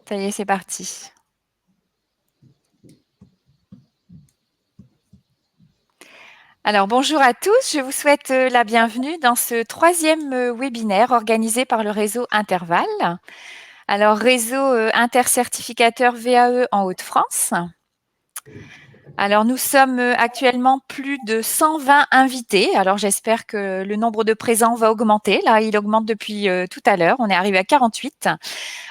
Ça y est, c'est parti. Alors, bonjour à tous. Je vous souhaite la bienvenue dans ce troisième webinaire organisé par le réseau Interval. Alors, réseau intercertificateur VAE en Hauts-de-France. Alors, nous sommes actuellement plus de 120 invités. Alors, j'espère que le nombre de présents va augmenter. Là, il augmente depuis tout à l'heure. On est arrivé à 48.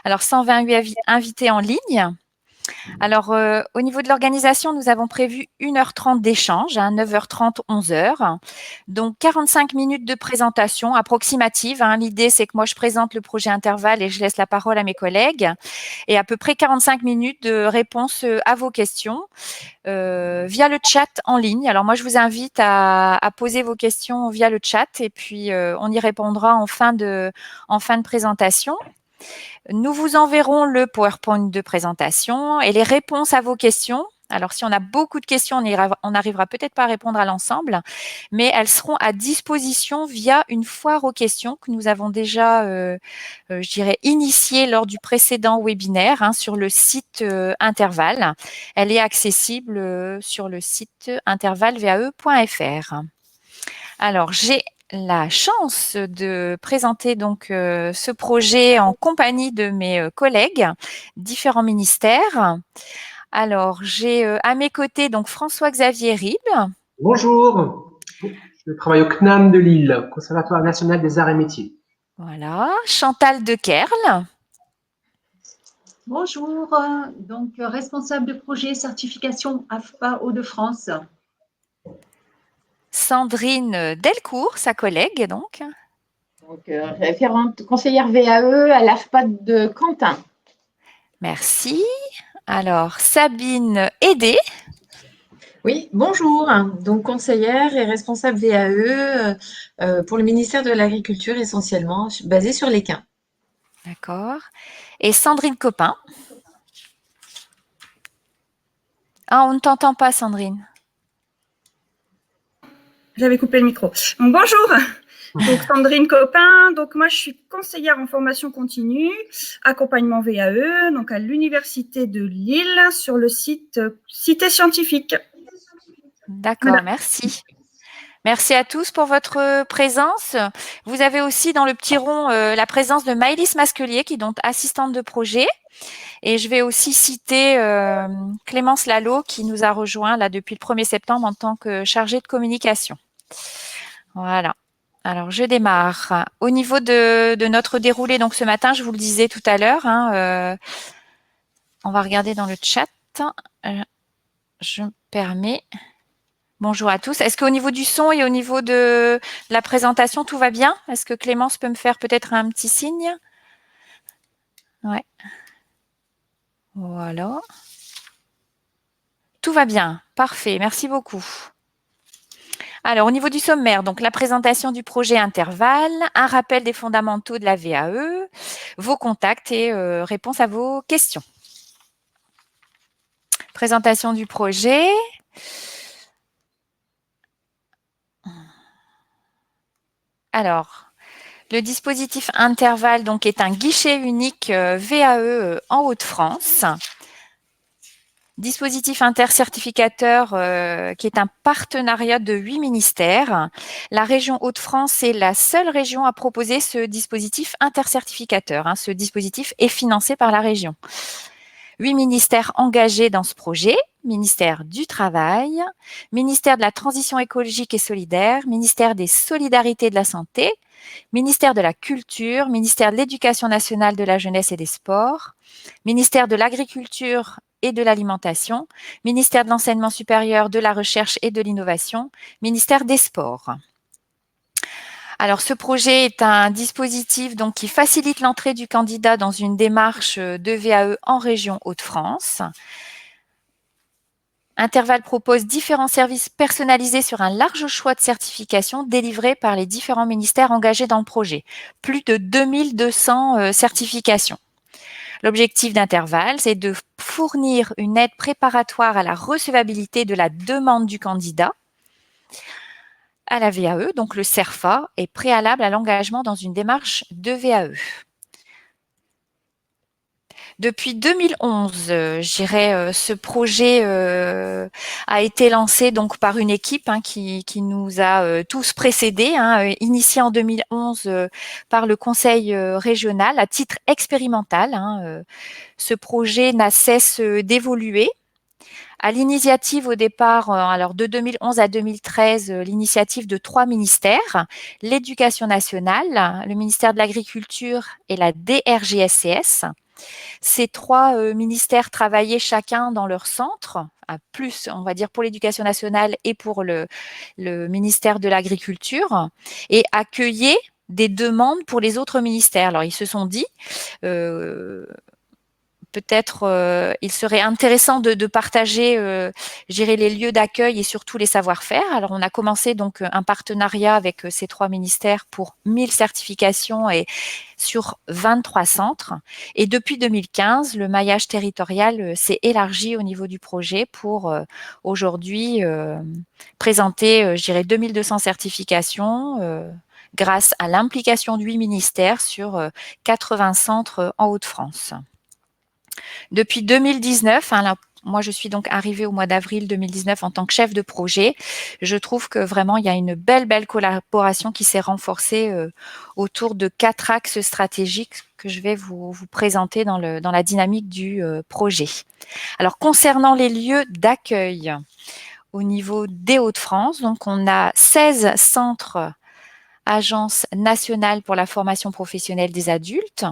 Alors, 128 invités en ligne. Alors, au niveau de l'organisation, nous avons prévu 1h30 d'échange, 9h30, 11h. Donc, 45 minutes de présentation approximative. L'idée, c'est que moi, je présente le projet Interval et je laisse la parole à mes collègues. Et à peu près 45 minutes de réponse à vos questions via le chat en ligne. Alors, moi, je vous invite à poser vos questions via le chat et puis on y répondra en fin de présentation. Nous vous enverrons le PowerPoint de présentation et les réponses à vos questions. Alors, si on a beaucoup de questions, on n'arrivera peut-être pas à répondre à l'ensemble, mais elles seront à disposition via une foire aux questions que nous avons déjà, je dirais, initiée lors du précédent webinaire sur le site Interval. Elle est accessible sur le site intervalvae.fr. Alors, j'ai la chance de présenter donc ce projet en compagnie de mes collègues, différents ministères. Alors, j'ai à mes côtés donc François-Xavier Ribes. Bonjour, je travaille au CNAM de Lille, Conservatoire national des arts et métiers. Voilà, Chantal Dequerle. Bonjour, donc responsable de projet certification AFPA Hauts-de-France. Sandrine Delcourt, sa collègue donc. Donc, référente conseillère VAE à l'AFPA de Quentin. Merci. Alors, Sabine Hédé. Oui, bonjour. Donc, conseillère et responsable VAE pour le ministère de l'Agriculture essentiellement, basée sur l'Équin. D'accord. Et Sandrine Copin. Ah, on ne t'entend pas, Sandrine. J'avais coupé le micro. Donc, bonjour. Donc, Sandrine Copin. Donc, moi, je suis conseillère en formation continue, accompagnement VAE, donc à l'Université de Lille, sur le site Cité Scientifique. D'accord, voilà. Merci. Merci à tous pour votre présence. Vous avez aussi dans le petit rond la présence de Maëlys Masquelier, qui est donc assistante de projet. Et je vais aussi citer Clémence Lalo, qui nous a rejoint là depuis le 1er septembre en tant que chargée de communication. Voilà. Alors, je démarre. Au niveau de notre déroulé, donc ce matin, je vous le disais tout à l'heure, on va regarder dans le chat. Je me permets. Bonjour à tous. Est-ce qu'au niveau du son et au niveau de la présentation, tout va bien? Est-ce que Clémence peut me faire peut-être un petit signe? Ouais. Voilà. Tout va bien. Parfait. Merci beaucoup. Alors, au niveau du sommaire, donc la présentation du projet Interval, un rappel des fondamentaux de la VAE, vos contacts et réponse à vos questions. Présentation du projet. Alors, le dispositif Interval donc, est un guichet unique VAE en Hauts-de-France. Dispositif intercertificateur qui est un partenariat de 8 ministères. La région Hauts-de-France est la seule région à proposer ce dispositif intercertificateur. Ce dispositif est financé par la région. 8 ministères engagés dans ce projet. Ministère du Travail, ministère de la Transition écologique et solidaire, ministère des Solidarités et de la Santé, ministère de la Culture, ministère de l'Éducation nationale, de la Jeunesse et des Sports, ministère de l'Agriculture et de l'Alimentation, ministère de l'Enseignement supérieur, de la Recherche et de l'Innovation, ministère des Sports. Alors, ce projet est un dispositif donc, qui facilite l'entrée du candidat dans une démarche de VAE en région Hauts-de-France. Interval propose différents services personnalisés sur un large choix de certifications délivrées par les différents ministères engagés dans le projet. Plus de 2200 certifications. L'objectif d'Interval, c'est de fournir une aide préparatoire à la recevabilité de la demande du candidat à la VAE, donc le CERFA, est préalable à l'engagement dans une démarche de VAE. Depuis 2011, je dirais, ce projet a été lancé donc par une équipe qui nous a tous précédés, initié en 2011 par le conseil régional à titre expérimental. Ce projet n'a cesse d'évoluer. À l'initiative au départ, alors de 2011 à 2013, l'initiative de 3 ministères, l'Éducation nationale, le ministère de l'Agriculture et la DRGSCS. Ces 3 ministères travaillaient chacun dans leur centre, à plus, on va dire, pour l'Éducation nationale et pour le ministère de l'Agriculture, et accueillaient des demandes pour les autres ministères. Alors, ils se sont dit, peut-être il serait intéressant de partager gérer les lieux d'accueil et surtout les savoir-faire. Alors, on a commencé donc un partenariat avec ces 3 ministères pour 1000 certifications et sur 23 centres. Et depuis 2015, le maillage territorial s'est élargi au niveau du projet pour aujourd'hui présenter, je dirais, 2200 certifications grâce à l'implication de 8 ministères sur 80 centres en Hauts-de-France. Depuis 2019, moi je suis donc arrivée au mois d'avril 2019 en tant que chef de projet. Je trouve que vraiment il y a une belle collaboration qui s'est renforcée autour de 4 axes stratégiques que je vais vous présenter dans la dynamique du projet. Alors concernant les lieux d'accueil au niveau des Hauts-de-France, donc on a 16 centres agences nationales pour la formation professionnelle des adultes,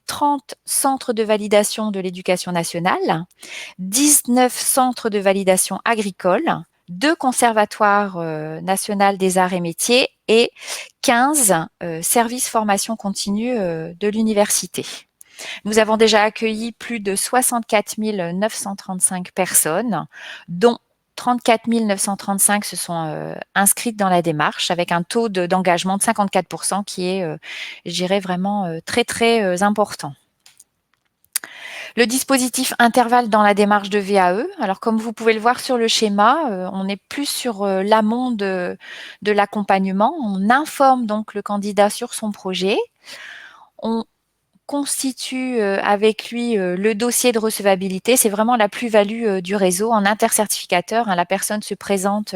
30 centres de validation de l'éducation nationale, 19 centres de validation agricole, 2 conservatoires nationaux des arts et métiers et 15 services formation continue de l'université. Nous avons déjà accueilli plus de 64 935 personnes, dont 34 935 se sont inscrites dans la démarche avec un taux d'engagement de 54% qui est, je dirais, vraiment très important. Le dispositif intervalle dans la démarche de VAE. Alors, comme vous pouvez le voir sur le schéma, on est plus sur l'amont de l'accompagnement. On informe donc le candidat sur son projet. On constitue avec lui le dossier de recevabilité. C'est vraiment la plus-value du réseau. En intercertificateur, la personne se présente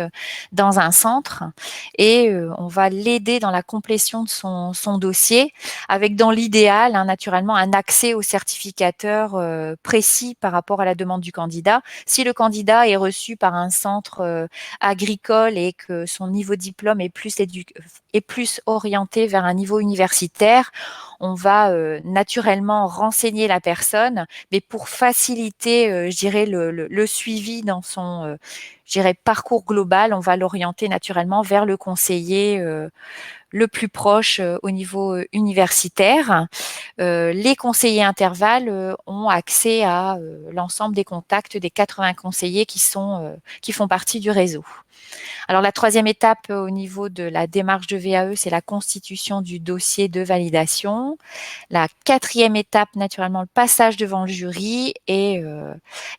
dans un centre et on va l'aider dans la complétion de son dossier avec, dans l'idéal, naturellement, un accès au certificateur précis par rapport à la demande du candidat. Si le candidat est reçu par un centre agricole et que son niveau de diplôme est plus orienté vers un niveau universitaire, on va naturellement renseigner la personne, mais pour faciliter, je dirais, le suivi dans son, je dirais, parcours global, on va l'orienter naturellement vers le conseiller le plus proche au niveau universitaire. Les conseillers intervalles ont accès à l'ensemble des contacts des 80 conseillers qui font partie du réseau. Alors, la 3e étape au niveau de la démarche de VAE, c'est la constitution du dossier de validation. La 4e étape, naturellement, le passage devant le jury. Et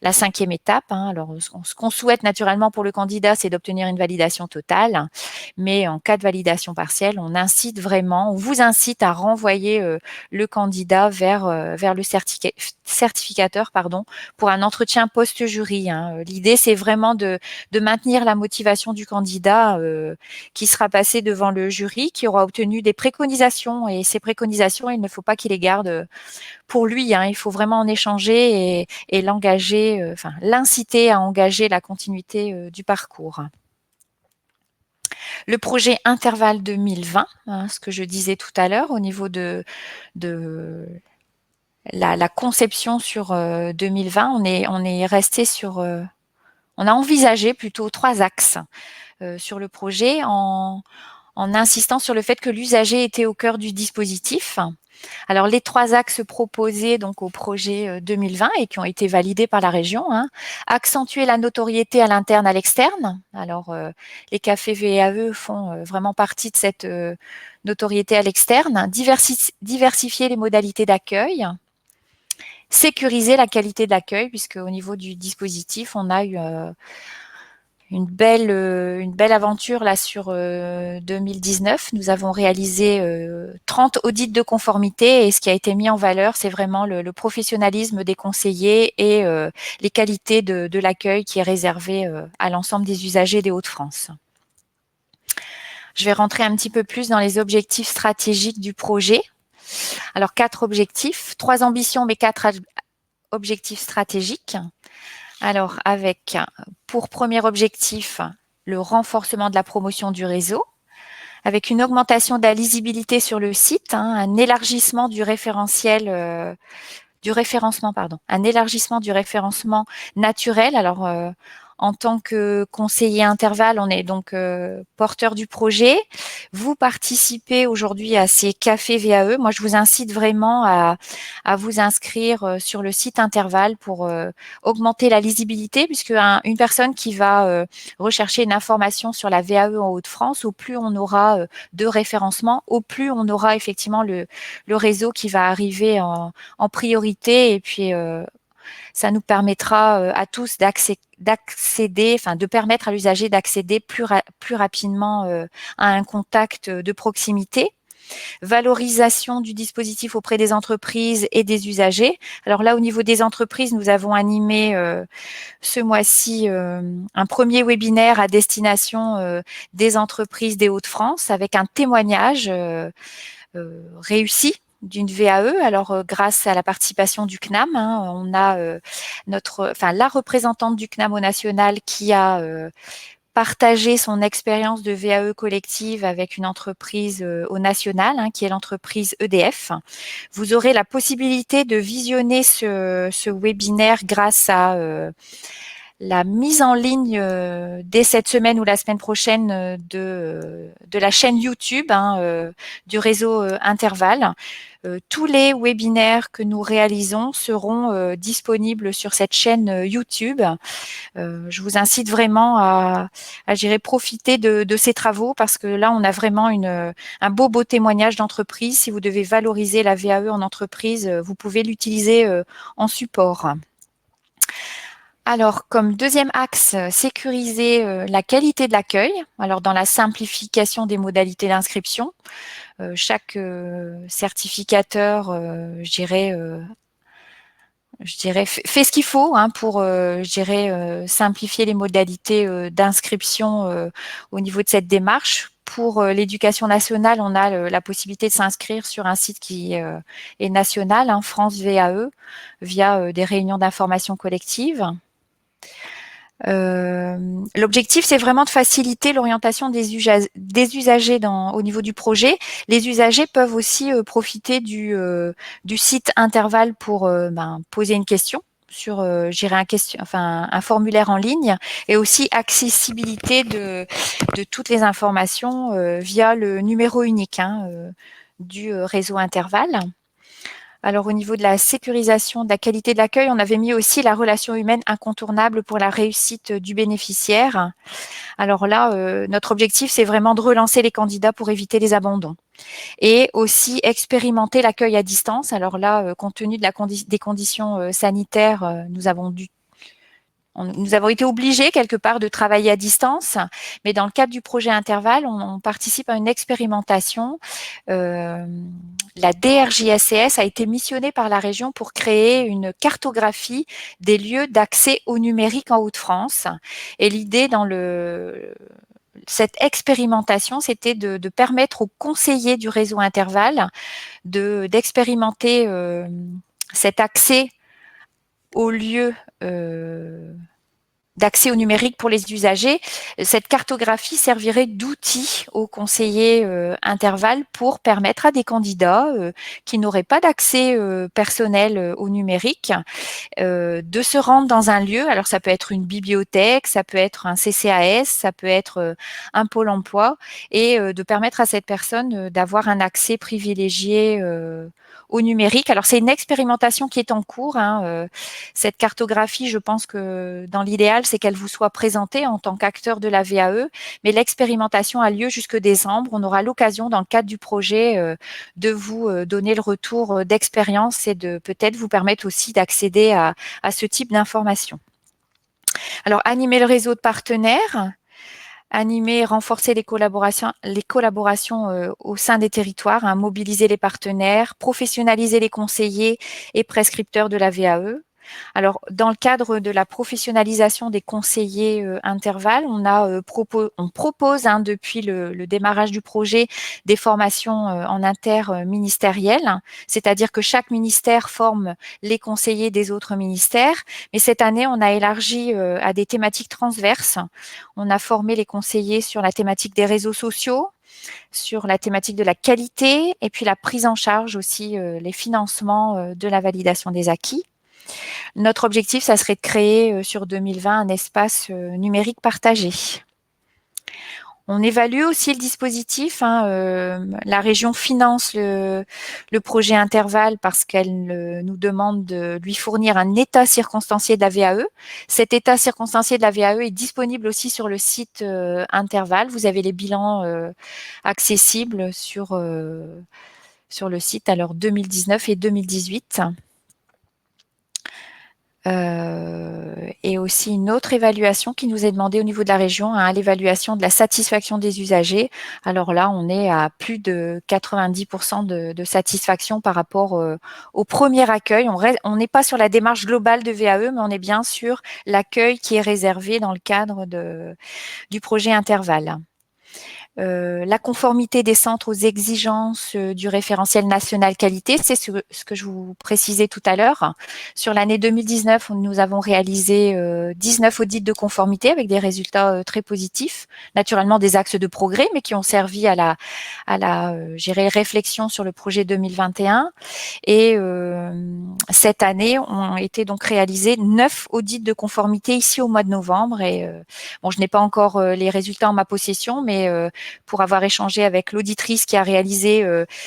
la 5e étape, alors ce qu'on souhaite naturellement pour le candidat, c'est d'obtenir une validation totale. Mais en cas de validation partielle, on vous incite à renvoyer le candidat vers le certificateur pour un entretien post-jury. L'idée, c'est vraiment de maintenir la motivation du candidat qui sera passé devant le jury, qui aura obtenu des préconisations. Et ces préconisations, il ne faut pas qu'il les garde pour lui. Il faut vraiment en échanger et l'engager, l'inciter à engager la continuité du parcours. Le projet Intervalle 2020, ce que je disais tout à l'heure au niveau de la conception sur 2020, on est resté sur... on a envisagé plutôt 3 axes sur le projet en insistant sur le fait que l'usager était au cœur du dispositif. Alors, les 3 axes proposés donc au projet 2020 et qui ont été validés par la région, accentuer la notoriété à l'interne, à l'externe. Alors, les cafés VAE font vraiment partie de cette notoriété à l'externe. Diversifier les modalités d'accueil. Sécuriser la qualité de l'accueil, puisque au niveau du dispositif, on a eu une belle aventure là sur 2019. Nous avons réalisé 30 audits de conformité et ce qui a été mis en valeur, c'est vraiment le professionnalisme des conseillers et les qualités de l'accueil qui est réservé à l'ensemble des usagers des Hauts-de-France. Je vais rentrer un petit peu plus dans les objectifs stratégiques du projet. Alors, 4 objectifs, 3 ambitions, mais 4 objectifs stratégiques. Alors, avec pour premier objectif le renforcement de la promotion du réseau, avec une augmentation de la lisibilité sur le site, un élargissement du référentiel, un élargissement du référencement naturel. Alors, en tant que conseiller intervalle, on est donc porteur du projet. Vous participez aujourd'hui à ces cafés VAE. Moi, je vous incite vraiment à vous inscrire sur le site Interval pour augmenter la lisibilité, puisque une personne qui va rechercher une information sur la VAE en Hauts-de-France, au plus on aura de référencement, au plus on aura effectivement le réseau qui va arriver en priorité, et puis ça nous permettra à tous d'accéder, enfin de permettre à l'usager d'accéder plus rapidement à un contact de proximité. Valorisation du dispositif auprès des entreprises et des usagers. Alors là, au niveau des entreprises, nous avons animé ce mois-ci un premier webinaire à destination des entreprises des Hauts-de-France avec un témoignage réussi d'une VAE. Alors, grâce à la participation du CNAM, on a la représentante du CNAM au national qui a partagé son expérience de VAE collective avec une entreprise au national, qui est l'entreprise EDF. Vous aurez la possibilité de visionner ce webinaire grâce à la mise en ligne dès cette semaine ou la semaine prochaine de la chaîne YouTube du réseau Interval. Tous les webinaires que nous réalisons seront disponibles sur cette chaîne YouTube. Je vous incite vraiment à profiter de ces travaux, parce que là, on a vraiment un beau témoignage d'entreprise. Si vous devez valoriser la VAE en entreprise, vous pouvez l'utiliser en support. Alors, comme deuxième axe, sécuriser la qualité de l'accueil. Alors, dans la simplification des modalités d'inscription, chaque certificateur, je dirais, fait ce qu'il faut pour, simplifier les modalités d'inscription au niveau de cette démarche. Pour l'éducation nationale, on a la possibilité de s'inscrire sur un site qui est national, France VAE, via des réunions d'information collective. L'objectif, c'est vraiment de faciliter l'orientation des usagers au niveau du projet. Les usagers peuvent aussi profiter du site Interval pour poser une question sur un formulaire en ligne, et aussi accessibilité de toutes les informations via le numéro unique du réseau Interval. Alors, au niveau de la sécurisation de la qualité de l'accueil, on avait mis aussi la relation humaine incontournable pour la réussite du bénéficiaire. Alors là, notre objectif, c'est vraiment de relancer les candidats pour éviter les abandons. Et aussi expérimenter l'accueil à distance. Alors là, compte tenu des conditions sanitaires, nous avons été obligés quelque part de travailler à distance, mais dans le cadre du projet Interval, on participe à une expérimentation. La DRJSCS a été missionnée par la région pour créer une cartographie des lieux d'accès au numérique en Hauts-de-France. Et l'idée dans cette expérimentation, c'était de permettre aux conseillers du réseau Interval d'expérimenter cet accès aux lieux d'accès au numérique pour les usagers. Cette cartographie servirait d'outil aux conseillers Interval pour permettre à des candidats qui n'auraient pas d'accès personnel au numérique de se rendre dans un lieu. Alors, ça peut être une bibliothèque, ça peut être un CCAS, ça peut être un pôle emploi, et de permettre à cette personne d'avoir un accès privilégié au numérique. Alors, c'est une expérimentation qui est en cours. Cette cartographie, je pense que dans l'idéal, c'est qu'elle vous soit présentée en tant qu'acteur de la VAE, mais l'expérimentation a lieu jusque décembre. On aura l'occasion, dans le cadre du projet, de vous donner le retour d'expérience et de peut-être vous permettre aussi d'accéder à ce type d'informations. Alors, animer le réseau de partenaires, animer et renforcer les collaborations au sein des territoires, hein, mobiliser les partenaires, professionnaliser les conseillers et prescripteurs de la VAE. Alors, dans le cadre de la professionnalisation des conseillers intervalles, on propose hein, depuis le démarrage du projet des formations en interministériel, c'est-à-dire que chaque ministère forme les conseillers des autres ministères. Mais cette année, on a élargi à des thématiques transverses. On a formé les conseillers sur la thématique des réseaux sociaux, sur la thématique de la qualité et puis la prise en charge aussi, les financements de la validation des acquis. Notre objectif, ça serait de créer sur 2020 un espace numérique partagé. On évalue aussi le dispositif. Hein, la région finance le projet Interval parce qu'elle nous demande de lui fournir un état circonstancié de la VAE. Cet état circonstancié de la VAE est disponible aussi sur le site Interval. Vous avez les bilans accessibles sur le site, alors 2019 et 2018. Et aussi une autre évaluation qui nous est demandée au niveau de la région, hein, l'évaluation de la satisfaction des usagers. Alors là, on est à plus de 90% de satisfaction par rapport au premier accueil. On n'est pas sur la démarche globale de VAE, mais on est bien sur l'accueil qui est réservé dans le cadre du projet Interval. La conformité des centres aux exigences du référentiel national qualité, c'est ce que je vous précisais tout à l'heure. Sur l'année 2019, nous avons réalisé 19 audits de conformité avec des résultats très positifs, naturellement des axes de progrès, mais qui ont servi à la réflexion sur le projet 2021. Et cette année, ont été donc réalisés 9 audits de conformité ici au mois de novembre. Et bon, je n'ai pas encore les résultats en ma possession, mais pour avoir échangé avec l'auditrice qui a réalisé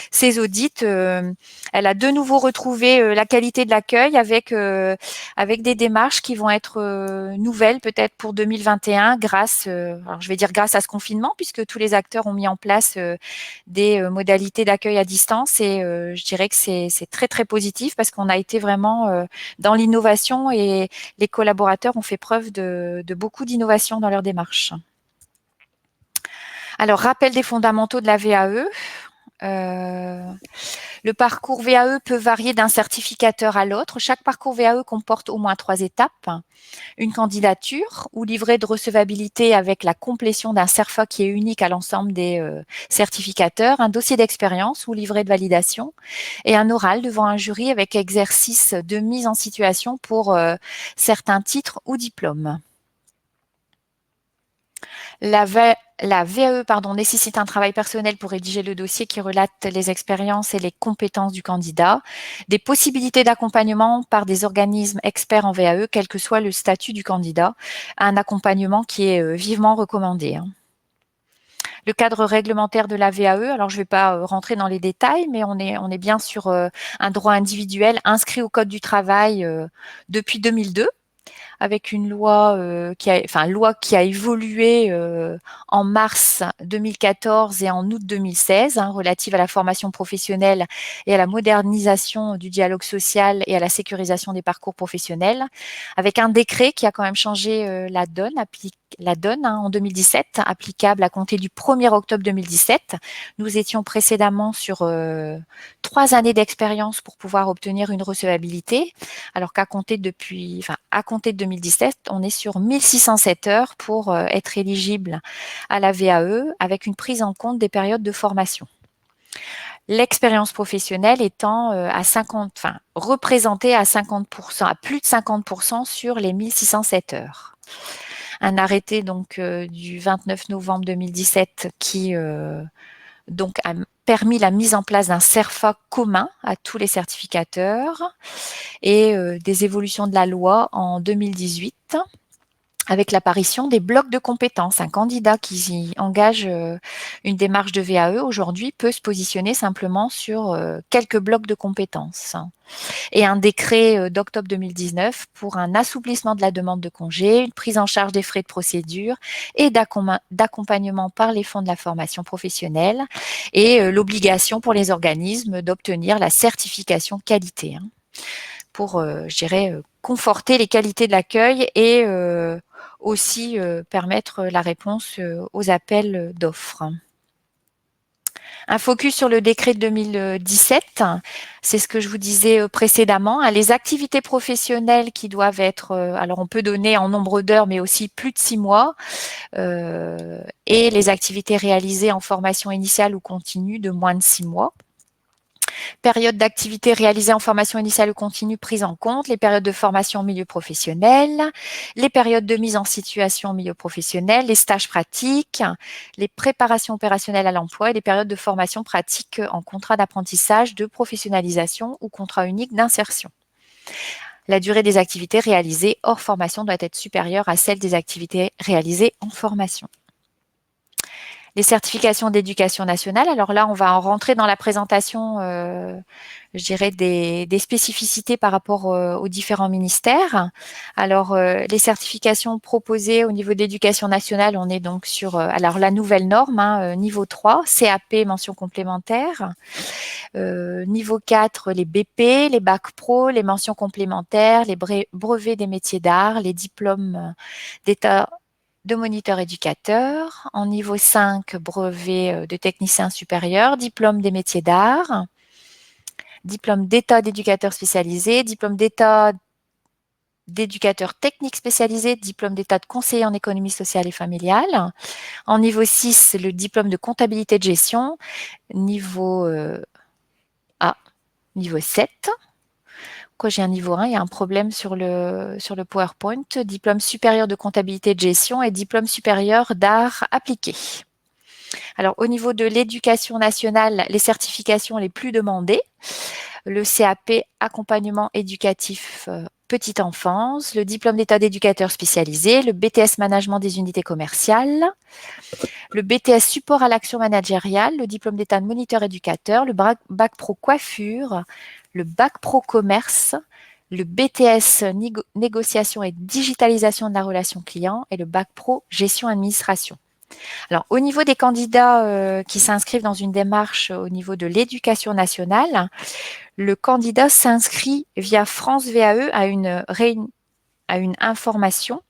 ces audits. Elle a de nouveau retrouvé la qualité de l'accueil avec des démarches qui vont être nouvelles peut-être pour 2021 grâce à ce confinement puisque tous les acteurs ont mis en place des modalités d'accueil à distance et je dirais que c'est très très positif parce qu'on a été vraiment dans l'innovation et les collaborateurs ont fait preuve de beaucoup d'innovation dans leur démarche. Alors, rappel des fondamentaux de la VAE. Le parcours VAE peut varier d'un certificateur à l'autre. Chaque parcours VAE comporte au moins 3 étapes. Une candidature ou livret de recevabilité avec la complétion d'un CERFA qui est unique à l'ensemble des certificateurs, un dossier d'expérience ou livret de validation et un oral devant un jury avec exercice de mise en situation pour certains titres ou diplômes. La VAE nécessite un travail personnel pour rédiger le dossier qui relate les expériences et les compétences du candidat, des possibilités d'accompagnement par des organismes experts en VAE, quel que soit le statut du candidat, un accompagnement qui est vivement recommandé. Le cadre réglementaire de la VAE, alors je ne vais pas rentrer dans les détails, mais on est bien sur un droit individuel inscrit au Code du travail depuis 2002. Avec une loi qui a évolué en mars 2014 et en août 2016, relative à la formation professionnelle et à la modernisation du dialogue social et à la sécurisation des parcours professionnels, avec un décret qui a quand même changé la donne en 2017, applicable à compter du 1er octobre 2017. Nous étions précédemment sur 3 années d'expérience pour pouvoir obtenir une recevabilité, alors qu'à compter de 2017, on est sur 1607 heures pour être éligible à la VAE avec une prise en compte des périodes de formation. L'expérience professionnelle étant représentée à 50%, à plus de 50% sur les 1607 heures. Un arrêté donc du 29 novembre 2017 qui donc a permis la mise en place d'un CERFA commun à tous les certificateurs et des évolutions de la loi en 2018 avec l'apparition des blocs de compétences. Un candidat qui engage une démarche de VAE aujourd'hui peut se positionner simplement sur quelques blocs de compétences. Et un décret d'octobre 2019 pour un assouplissement de la demande de congé, une prise en charge des frais de procédure et d'accompagnement par les fonds de la formation professionnelle et l'obligation pour les organismes d'obtenir la certification qualité pour, conforter les qualités de l'accueil et aussi permettre la réponse aux appels d'offres. Un focus sur le décret de 2017, c'est ce que je vous disais précédemment. Les activités professionnelles qui doivent être, alors on peut donner en nombre d'heures, mais aussi plus de 6 mois, et les activités réalisées en formation initiale ou continue de moins de 6 mois. Période d'activité réalisée en formation initiale ou continue prise en compte, les périodes de formation en milieu professionnel, les périodes de mise en situation en milieu professionnel, les stages pratiques, les préparations opérationnelles à l'emploi et les périodes de formation pratique en contrat d'apprentissage, de professionnalisation ou contrat unique d'insertion. La durée des activités réalisées hors formation doit être supérieure à celle des activités réalisées en formation. Les certifications d'éducation nationale. Alors là, on va en rentrer dans la présentation, je dirais, des spécificités par rapport aux différents ministères. Alors, les certifications proposées au niveau de l'éducation nationale, on est donc sur alors la nouvelle norme, niveau 3, CAP, mention complémentaire. Niveau 4, les BP, les bacs pro, les mentions complémentaires, les brevets des métiers d'art, les diplômes d'état de moniteur éducateur, en niveau 5, brevet de technicien supérieur, diplôme des métiers d'art, diplôme d'état d'éducateur spécialisé, diplôme d'état d'éducateur technique spécialisé, diplôme d'état de conseiller en économie sociale et familiale. En niveau 6, le diplôme de comptabilité de gestion, niveau niveau 7. Quand j'ai un niveau 1, il y a un problème sur le PowerPoint. Diplôme supérieur de comptabilité de gestion et diplôme supérieur d'art appliqué. Alors, au niveau de l'éducation nationale, les certifications les plus demandées, le CAP accompagnement éducatif petite enfance, le diplôme d'état d'éducateur spécialisé, le BTS management des unités commerciales, le BTS support à l'action managériale, le diplôme d'état de moniteur éducateur, le bac pro coiffure, le bac pro commerce, le BTS négociation et digitalisation de la relation client et le bac pro gestion administration. Alors, au niveau des candidats qui s'inscrivent dans une démarche au niveau de l'éducation nationale, le candidat s'inscrit via France VAE à une réunion d'information.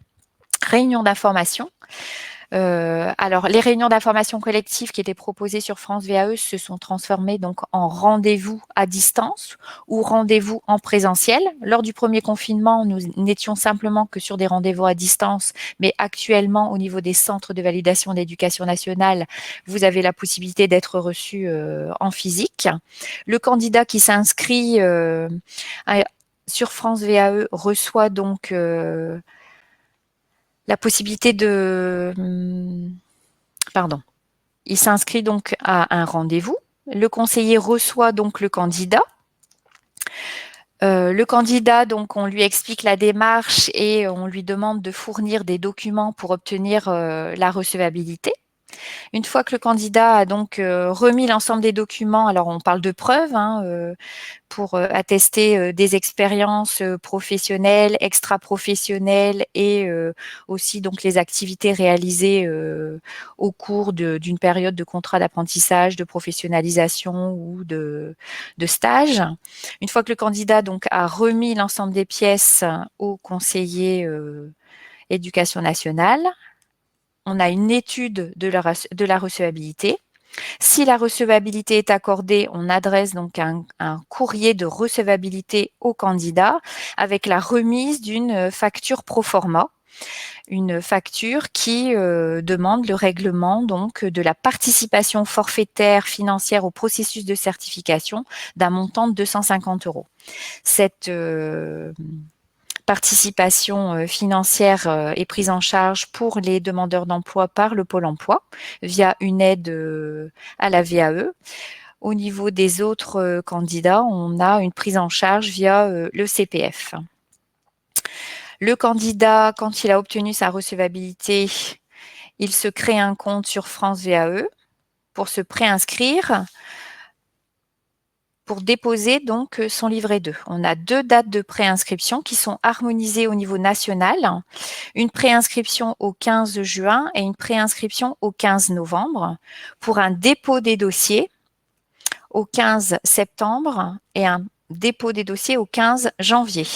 Alors, les réunions d'information collective qui étaient proposées sur France VAE se sont transformées donc en rendez-vous à distance ou rendez-vous en présentiel. Lors du premier confinement, nous n'étions simplement que sur des rendez-vous à distance, mais actuellement, au niveau des centres de validation d'éducation nationale, vous avez la possibilité d'être reçu en physique. Le candidat qui s'inscrit sur France VAE reçoit donc la possibilité de... Il s'inscrit donc à un rendez-vous. Le conseiller reçoit donc le candidat. Le candidat, donc, on lui explique la démarche et on lui demande de fournir des documents pour obtenir la recevabilité. Une fois que le candidat a donc remis l'ensemble des documents, alors on parle de preuves pour attester des expériences professionnelles, extra-professionnelles et aussi donc les activités réalisées au cours d'une période de contrat d'apprentissage, de professionnalisation ou de stage. Une fois que le candidat donc a remis l'ensemble des pièces au conseiller éducation nationale, on a une étude de la recevabilité. Si la recevabilité est accordée, on adresse donc un courrier de recevabilité au candidat avec la remise d'une facture pro forma, une facture qui demande le règlement donc de la participation forfaitaire financière au processus de certification d'un montant de 250 €. Cette participation financière est prise en charge pour les demandeurs d'emploi par le Pôle emploi via une aide à la VAE. Au niveau des autres candidats, on a une prise en charge via le CPF. Le candidat, quand il a obtenu sa recevabilité, il se crée un compte sur France VAE pour se préinscrire, pour déposer donc son livret 2. On a 2 dates de préinscription qui sont harmonisées au niveau national. Une préinscription au 15 juin et une préinscription au 15 novembre pour un dépôt des dossiers au 15 septembre et un dépôt des dossiers au 15 janvier.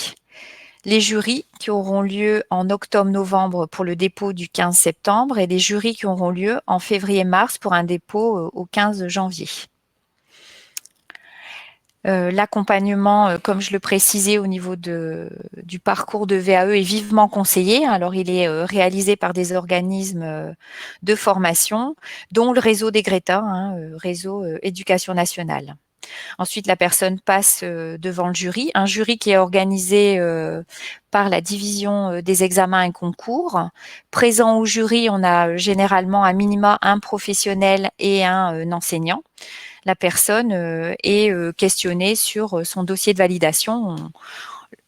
les jurys qui auront lieu en octobre-novembre pour le dépôt du 15 septembre et les jurys qui auront lieu en février-mars pour un dépôt au 15 janvier. L'accompagnement, comme je le précisais au niveau du parcours de VAE, est vivement conseillé. Alors, il est réalisé par des organismes de formation, dont le réseau des Greta, réseau éducation nationale. Ensuite, la personne passe devant le jury, un jury qui est organisé par la division des examens et concours. Présent au jury, on a généralement à minima un professionnel et un enseignant. La personne est questionnée sur son dossier de validation.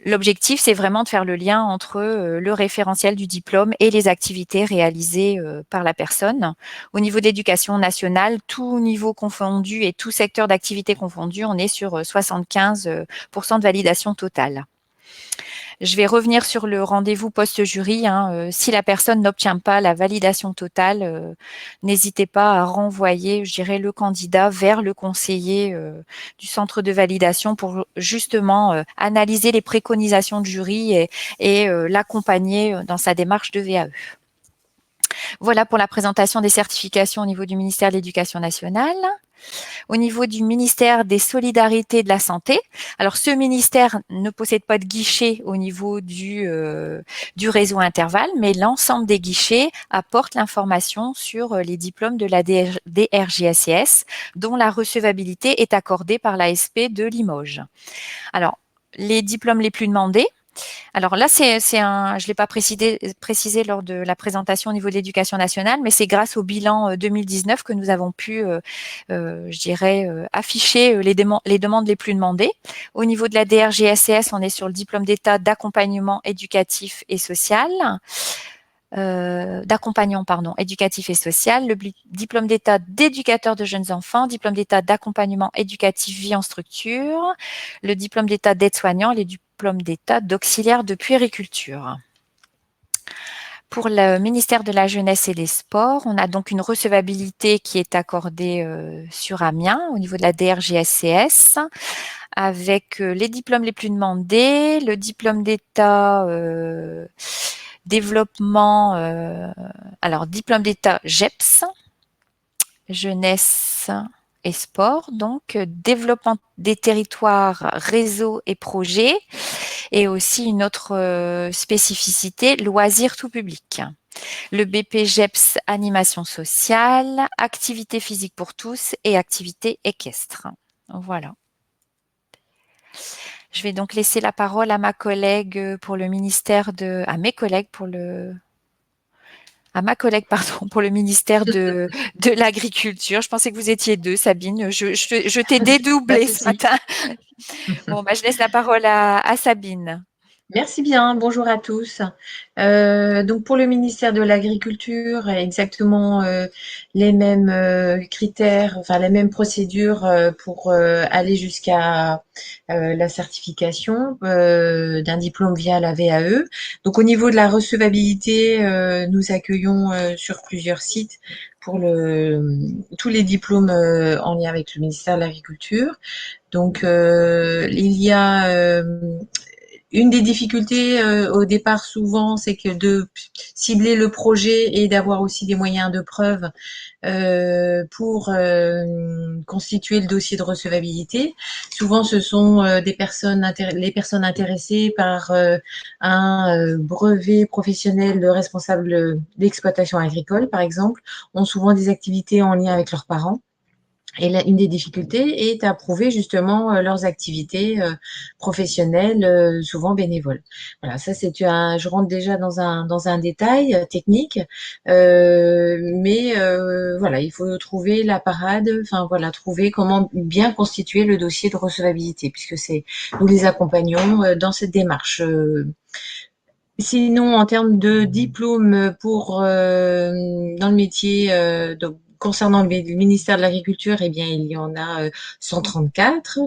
L'objectif, c'est vraiment de faire le lien entre le référentiel du diplôme et les activités réalisées par la personne. Au niveau de l'éducation nationale, tout niveau confondu et tout secteur d'activité confondu, on est sur 75% de validation totale. Je vais revenir sur le rendez-vous post-jury. Si la personne n'obtient pas la validation totale, n'hésitez pas à renvoyer, je dirais, le candidat vers le conseiller du centre de validation pour justement analyser les préconisations du jury et l'accompagner dans sa démarche de VAE. Voilà pour la présentation des certifications au niveau du ministère de l'Éducation nationale. Au niveau du ministère des Solidarités et de la Santé, alors ce ministère ne possède pas de guichet au niveau du réseau Interval, mais l'ensemble des guichets apportent l'information sur les diplômes de la DRJSCS, dont la recevabilité est accordée par l'ASP de Limoges. Alors, les diplômes les plus demandés, alors là, je ne l'ai pas précisé lors de la présentation au niveau de l'éducation nationale, mais c'est grâce au bilan 2019 que nous avons pu, je dirais, afficher les demandes les plus demandées. Au niveau de la DRJSCS, on est sur le diplôme d'État d'accompagnement éducatif et social. Éducatif et social, le diplôme d'état d'éducateur de jeunes enfants, diplôme d'état d'accompagnement éducatif vie en structure, le diplôme d'état d'aide-soignant, les diplômes d'état d'auxiliaire de puériculture. Pour le ministère de la Jeunesse et des Sports, on a donc une recevabilité qui est accordée sur Amiens au niveau de la DRJSCS avec les diplômes les plus demandés, le diplôme d'état développement, diplôme d'état GEPS, jeunesse et sport, donc développement des territoires, réseaux et projets, et aussi une autre spécificité, loisirs tout public. Le BP GEPS, animation sociale, activité physique pour tous et activité équestre. Voilà. Je vais donc laisser la parole à ma collègue pour le ministère de, à mes collègues pour le, à ma collègue pardon pour le ministère de l'Agriculture. Je pensais que vous étiez deux, Sabine. Je t'ai dédoublé ce matin. Bon, je laisse la parole à Sabine. Merci bien, bonjour à tous. Donc pour le ministère de l'Agriculture, exactement les mêmes critères, enfin les mêmes procédures pour aller jusqu'à la certification d'un diplôme via la VAE. Donc au niveau de la recevabilité, nous accueillons sur plusieurs sites pour tous les diplômes en lien avec le ministère de l'Agriculture. Donc il y a une des difficultés au départ souvent, c'est que de cibler le projet et d'avoir aussi des moyens de preuve pour constituer le dossier de recevabilité. Souvent, ce sont les personnes intéressées par un brevet professionnel de responsable d'exploitation agricole, par exemple, ont souvent des activités en lien avec leurs parents. Et une des difficultés est à prouver justement leurs activités professionnelles, souvent bénévoles. Voilà, ça je rentre déjà dans un détail technique, mais voilà, il faut trouver la parade, enfin voilà, trouver comment bien constituer le dossier de recevabilité, puisque nous les accompagnons dans cette démarche. Sinon, en termes de diplôme dans le métier concernant le ministère de l'Agriculture, eh bien, il y en a 134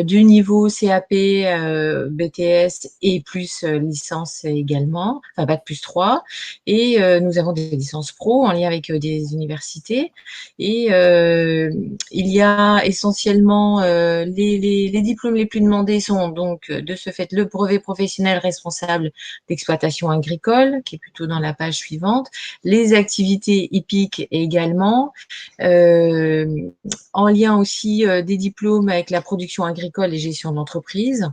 du niveau CAP, BTS et plus licence également, enfin bac plus 3. Et nous avons des licences pro en lien avec des universités. Et il y a essentiellement les diplômes les plus demandés sont donc de ce fait le brevet professionnel responsable d'exploitation agricole, qui est plutôt dans la page suivante, les activités hippiques également, en lien aussi des diplômes avec la production agricole et gestion d'entreprise.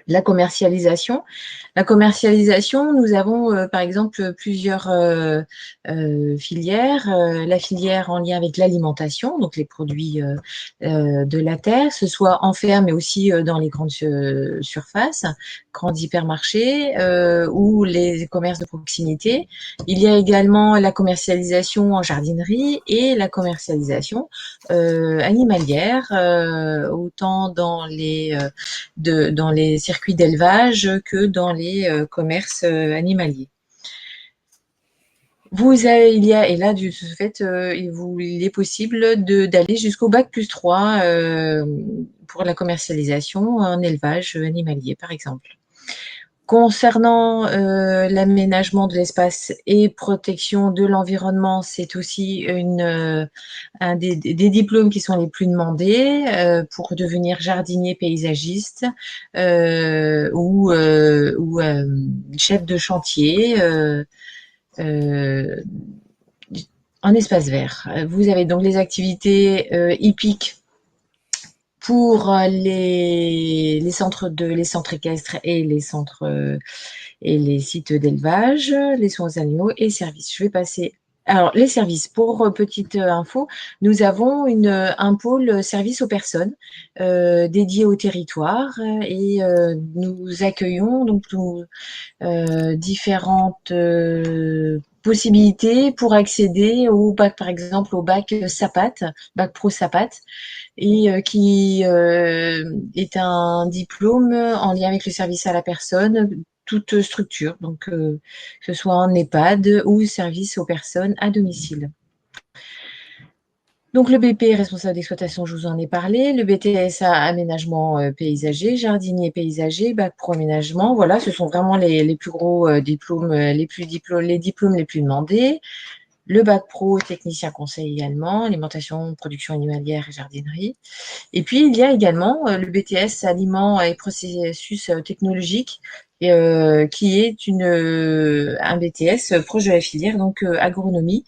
La commercialisation. La commercialisation, nous avons par exemple plusieurs filières. La filière en lien avec l'alimentation, donc les produits de la terre, ce soit en ferme mais aussi dans les grandes surfaces, grands hypermarchés ou les commerces de proximité. Il y a également la commercialisation en jardinerie et la commercialisation animalière, autant dans les circuits d'élevage que dans les commerces animaliers. Et là, de ce fait, il est possible d'aller jusqu'au bac plus 3 pour la commercialisation en élevage animalier, par exemple. Concernant l'aménagement de l'espace et protection de l'environnement, c'est aussi un des diplômes qui sont les plus demandés pour devenir jardinier paysagiste ou chef de chantier en espace vert. Vous avez donc les activités hippiques pour les centres équestres et les centres et les sites d'élevage, les soins aux animaux et services. Je vais passer. Alors, les services, pour petite info, nous avons un pôle service aux personnes dédié au territoire et nous accueillons donc différentes possibilités pour accéder au bac, par exemple au bac SAPAT, bac pro SAPAT, et qui est un diplôme en lien avec le service à la personne, toute structure, donc que ce soit en EHPAD ou service aux personnes à domicile. Donc le BP, responsable d'exploitation, je vous en ai parlé. Le BTS, aménagement paysager, jardinier paysager, bac pro aménagement. Voilà, ce sont vraiment les plus gros diplômes, les diplômes les plus demandés. Le bac pro, technicien conseil également, alimentation, production animalière et jardinerie. Et puis, il y a également le BTS aliments et processus technologiques, qui est un BTS proche de la filière, donc agronomie.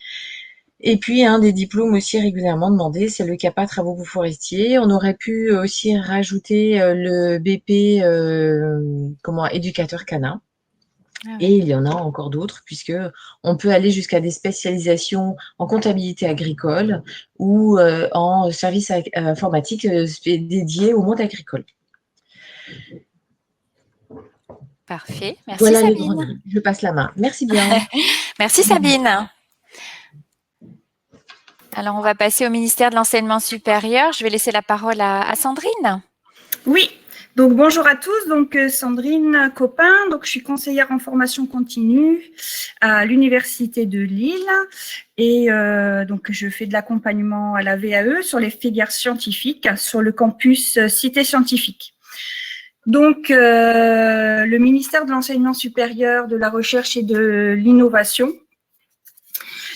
Et puis, un des diplômes aussi régulièrement demandé, c'est le CAPA travaux forestiers. On aurait pu aussi rajouter le BP éducateur canin. Et il y en a encore d'autres, puisque on peut aller jusqu'à des spécialisations en comptabilité agricole ou en service informatique dédié au monde agricole. Parfait. Merci voilà Sabine. Les grandes lignes. Je passe la main. Merci bien. Merci Sabine. Alors, on va passer au ministère de l'Enseignement supérieur. Je vais laisser la parole à Sandrine. Oui, donc bonjour à tous. Donc Sandrine Copin, donc je suis conseillère en formation continue à l'Université de Lille et donc je fais de l'accompagnement à la VAE sur les filières scientifiques sur le campus Cité Scientifique. Donc le ministère de l'Enseignement supérieur, de la Recherche et de l'Innovation.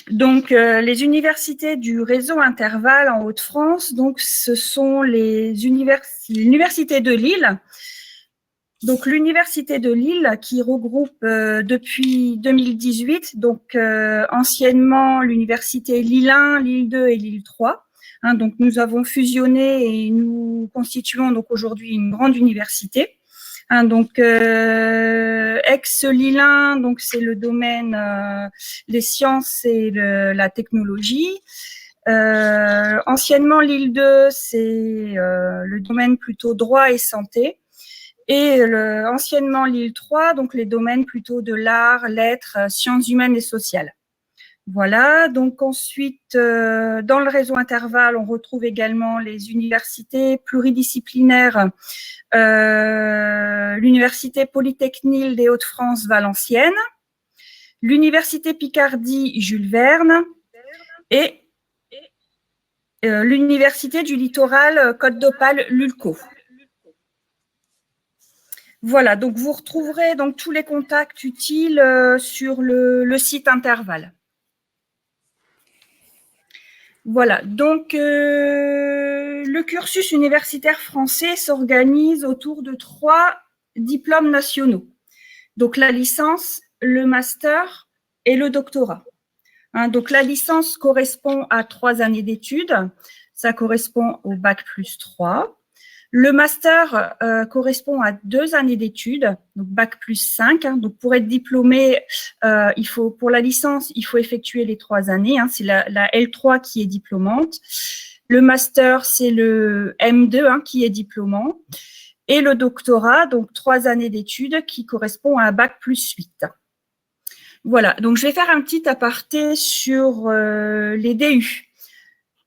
Donc, les universités du réseau Interval en Hauts-de-France, donc ce sont l'université de Lille. Donc, l'université de Lille qui regroupe depuis 2018, donc anciennement l'université Lille 1, Lille 2 et Lille 3. Hein, donc, nous avons fusionné et nous constituons donc aujourd'hui une grande université. Hein, donc ex-Lille 1, donc c'est le domaine des sciences et la technologie. Anciennement Lille 2, c'est le domaine plutôt droit et santé. Et anciennement Lille 3, donc les domaines plutôt de l'art, lettres, sciences humaines et sociales. Voilà, donc ensuite, dans le réseau Interval, on retrouve également les universités pluridisciplinaires, l'Université Polytechnique des Hauts-de-France Valenciennes, l'Université Picardie Jules Verne et l'Université du littoral Côte d'Opale, l'ULCO. Voilà, donc vous retrouverez donc tous les contacts utiles sur le site Interval. Voilà, donc le cursus universitaire français s'organise autour de 3 diplômes nationaux. Donc la licence, le master et le doctorat. Donc la licence correspond à 3 années d'études, ça correspond au bac plus 3. Le master correspond à 2 années d'études, donc bac plus 5. Donc pour être diplômé, pour la licence, il faut effectuer les 3 années. C'est la L3 qui est diplômante. Le master, c'est le M2 qui est diplômant. Et le doctorat, donc 3 années d'études qui correspond à un bac plus 8. Voilà, donc je vais faire un petit aparté sur les DU.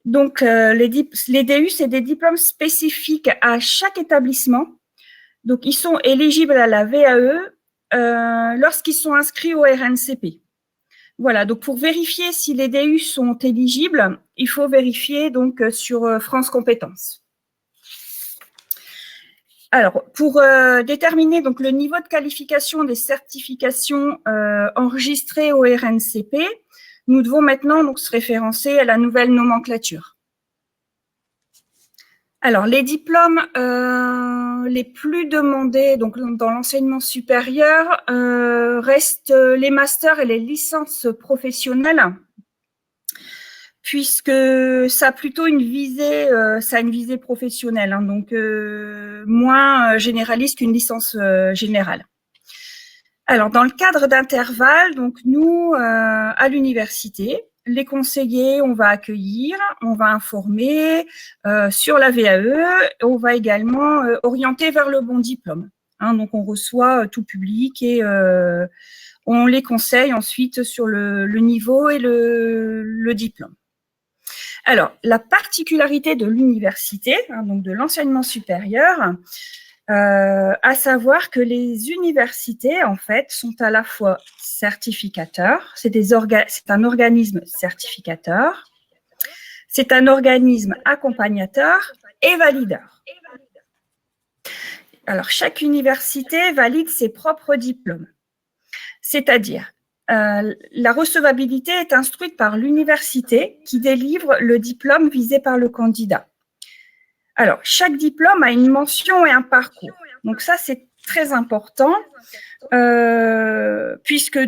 Donc, les DU, c'est des diplômes spécifiques à chaque établissement. Donc, ils sont éligibles à la VAE lorsqu'ils sont inscrits au RNCP. Voilà, donc pour vérifier si les DU sont éligibles, il faut vérifier donc sur France Compétences. Alors, pour déterminer donc le niveau de qualification des certifications enregistrées au RNCP, nous devons maintenant donc se référencer à la nouvelle nomenclature. Alors, les diplômes les plus demandés donc dans l'enseignement supérieur restent les masters et les licences professionnelles, puisque ça a plutôt une visée, professionnelle, donc moins généraliste qu'une licence générale. Alors, dans le cadre d'Interval, donc nous, à l'université, les conseillers, on va accueillir, on va informer sur la VAE, on va également orienter vers le bon diplôme. Donc, on reçoit tout public et on les conseille ensuite sur le niveau et le diplôme. Alors, la particularité de l'université, donc de l'enseignement supérieur, à savoir que les universités, en fait, sont à la fois certificateurs, c'est un organisme certificateur, c'est un organisme accompagnateur et valideur. Alors, chaque université valide ses propres diplômes, c'est-à-dire la recevabilité est instruite par l'université qui délivre le diplôme visé par le candidat. Alors, chaque diplôme a une mention et un parcours. Donc ça, c'est très important puisque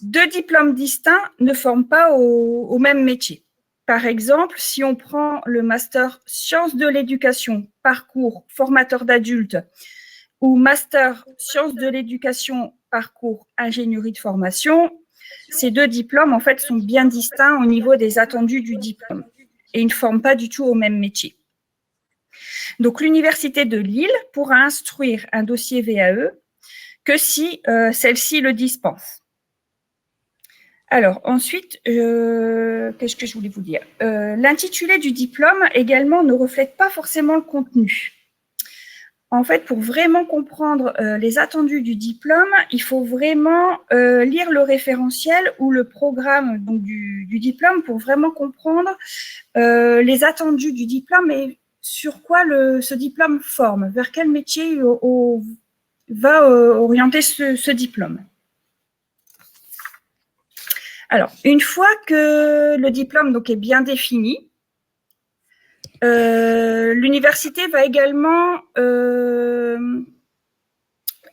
2 diplômes distincts ne forment pas au même métier. Par exemple, si on prend le master sciences de l'éducation, parcours formateur d'adultes ou master sciences de l'éducation, parcours ingénierie de formation, ces 2 diplômes, en fait, sont bien distincts au niveau des attendus du diplôme et ils ne forment pas du tout au même métier. Donc, l'Université de Lille pourra instruire un dossier VAE que si celle-ci le dispense. Alors, ensuite, qu'est-ce que je voulais vous dire ? L'intitulé du diplôme également ne reflète pas forcément le contenu. En fait, pour vraiment comprendre les attendus du diplôme, il faut vraiment lire le référentiel ou le programme donc, du diplôme pour vraiment comprendre les attendus du diplôme et sur quoi ce diplôme forme, vers quel métier va orienter ce diplôme. Alors, une fois que le diplôme donc, est bien défini, l'université va également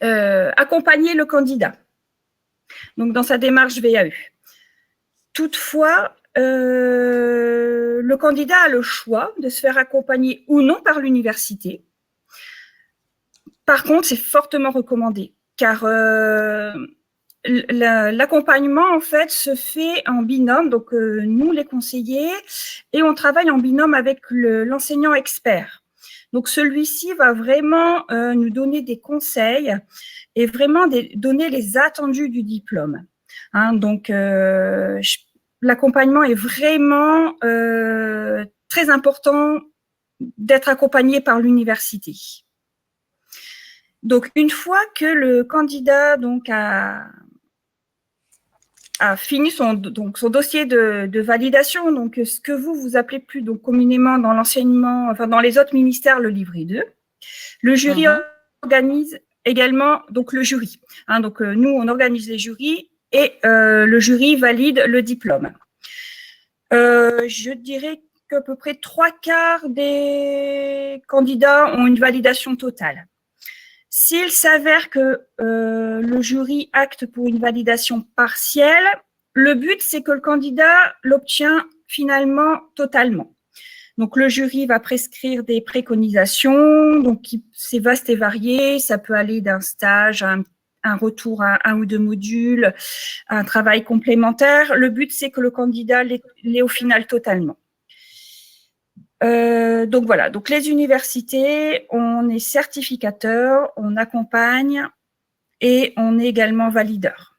accompagner le candidat donc dans sa démarche VAE. Toutefois, le candidat a le choix de se faire accompagner ou non par l'université. Par contre, c'est fortement recommandé car l'accompagnement, en fait, se fait en binôme, donc nous, les conseillers, et on travaille en binôme avec l'enseignant expert. Donc, celui-ci va vraiment nous donner des conseils et vraiment donner les attendus du diplôme. Donc, l'accompagnement est vraiment très important d'être accompagné par l'université. Donc, une fois que le candidat donc, a a fini son dossier de validation, donc ce que vous appelez plus donc communément dans l'enseignement, enfin dans les autres ministères, le livret 2. Le jury organise également donc le jury. Donc nous, on organise les jurys et le jury valide le diplôme. Je dirais qu'à peu près 3/4 des candidats ont une validation totale. S'il s'avère que le jury acte pour une validation partielle, le but, c'est que le candidat l'obtient finalement totalement. Donc, le jury va prescrire des préconisations, donc c'est vaste et varié, ça peut aller d'un stage à un retour à 1 ou 2 modules, à un travail complémentaire. Le but, c'est que le candidat l'ait au final totalement. Donc voilà, donc les universités, on est certificateur, on accompagne et on est également valideur.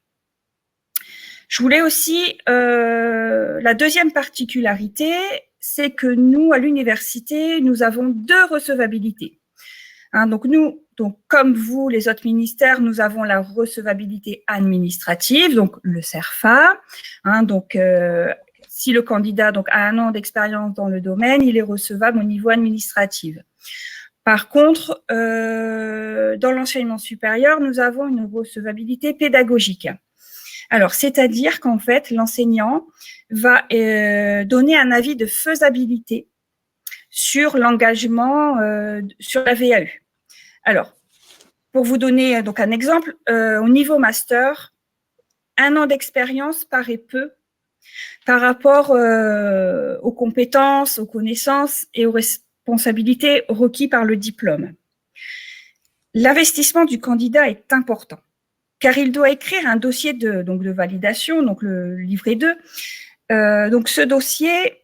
Je voulais aussi, la deuxième particularité, c'est que nous, à l'université, nous avons 2 recevabilités. Donc nous, comme vous, les autres ministères, nous avons la recevabilité administrative, donc le CERFA. Si le candidat a 1 an d'expérience dans le domaine, il est recevable au niveau administratif. Par contre, dans l'enseignement supérieur, nous avons une recevabilité pédagogique. Alors, c'est-à-dire qu'en fait, l'enseignant va donner un avis de faisabilité sur l'engagement sur la VAE. Alors, pour vous donner donc un exemple, au niveau master, 1 an d'expérience paraît peu par rapport aux compétences, aux connaissances et aux responsabilités requises par le diplôme. L'investissement du candidat est important, car il doit écrire un dossier de validation, donc le livret 2. Donc ce dossier,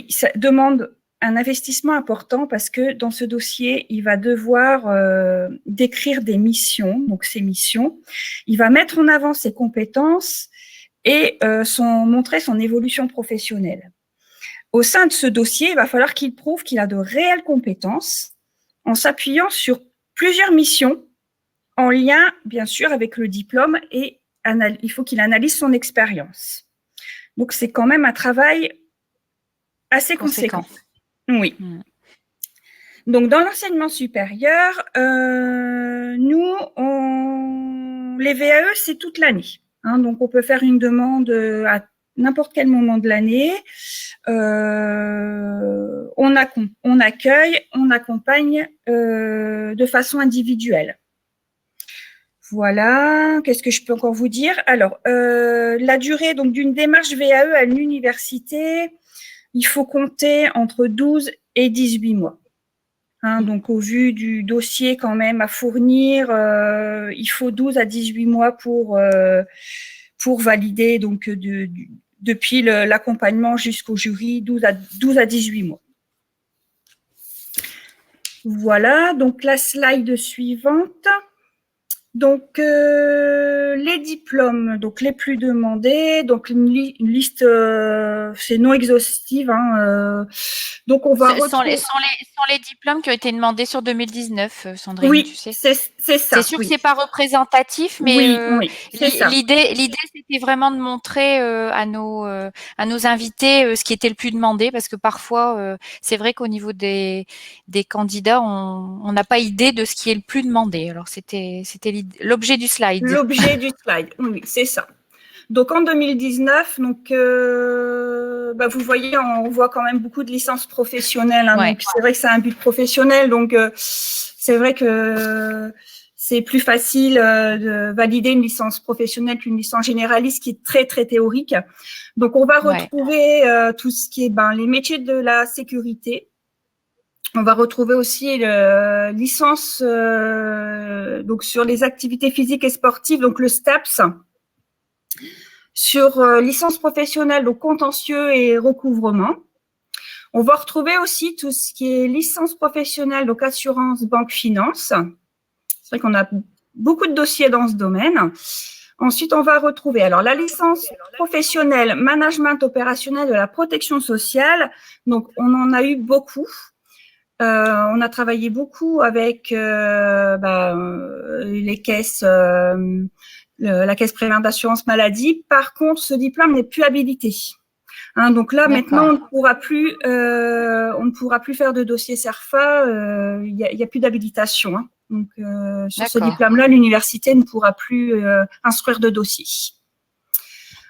ça demande un investissement important parce que dans ce dossier, il va devoir décrire des missions, donc ses missions. Il va mettre en avant ses compétences et montrer son évolution professionnelle. Au sein de ce dossier, il va falloir qu'il prouve qu'il a de réelles compétences en s'appuyant sur plusieurs missions en lien, bien sûr, avec le diplôme et il faut qu'il analyse son expérience. Donc, c'est quand même un travail assez conséquent. Oui. Donc, dans l'enseignement supérieur, nous, les VAE, c'est toute l'année. Donc, on peut faire une demande à n'importe quel moment de l'année. On accueille, on accompagne de façon individuelle. Voilà, qu'est-ce que je peux encore vous dire? Alors, la durée donc d'une démarche VAE à l'université, il faut compter entre 12 et 18 mois. Donc, au vu du dossier quand même à fournir, il faut 12 à 18 mois pour valider, donc depuis l'accompagnement jusqu'au jury, 12 à 18 mois. Voilà, donc la slide suivante. Donc, les diplômes, donc les plus demandés, donc une liste, c'est non exhaustive. Donc, on va retrouver… sont les diplômes qui ont été demandés sur 2019, Sandrine, oui, tu sais. c'est ça. C'est sûr que c'est pas représentatif, mais oui, l'idée, c'était vraiment de montrer à nos invités ce qui était le plus demandé, parce que parfois, c'est vrai qu'au niveau des candidats, on n'a pas idée de ce qui est le plus demandé. Alors, c'était l'objet du slide. L'objet du slide, oui, c'est ça. Donc, en 2019, donc, vous voyez, on voit quand même beaucoup de licences professionnelles. Ouais. Donc, c'est vrai que c'est un but professionnel. Donc, c'est vrai que c'est plus facile de valider une licence professionnelle qu'une licence généraliste qui est très, très théorique. Donc, on va retrouver tout ce qui est les métiers de la sécurité. On va retrouver aussi licence donc sur les activités physiques et sportives, donc le STAPS. Sur licence professionnelle, donc contentieux et recouvrement. On va retrouver aussi tout ce qui est licence professionnelle, donc assurance, banque, finance. C'est vrai qu'on a beaucoup de dossiers dans ce domaine. Ensuite, on va retrouver alors la licence professionnelle, management opérationnel de la protection sociale. Donc, on en a eu beaucoup. On a travaillé beaucoup avec les caisses la caisse primaire d'assurance maladie. Par contre, ce diplôme n'est plus habilité. Hein, donc là, maintenant, on ne pourra plus faire de dossier CERFA. Il y a plus d'habilitation. Hein. Donc, sur ce diplôme-là, l'université ne pourra plus instruire de dossier.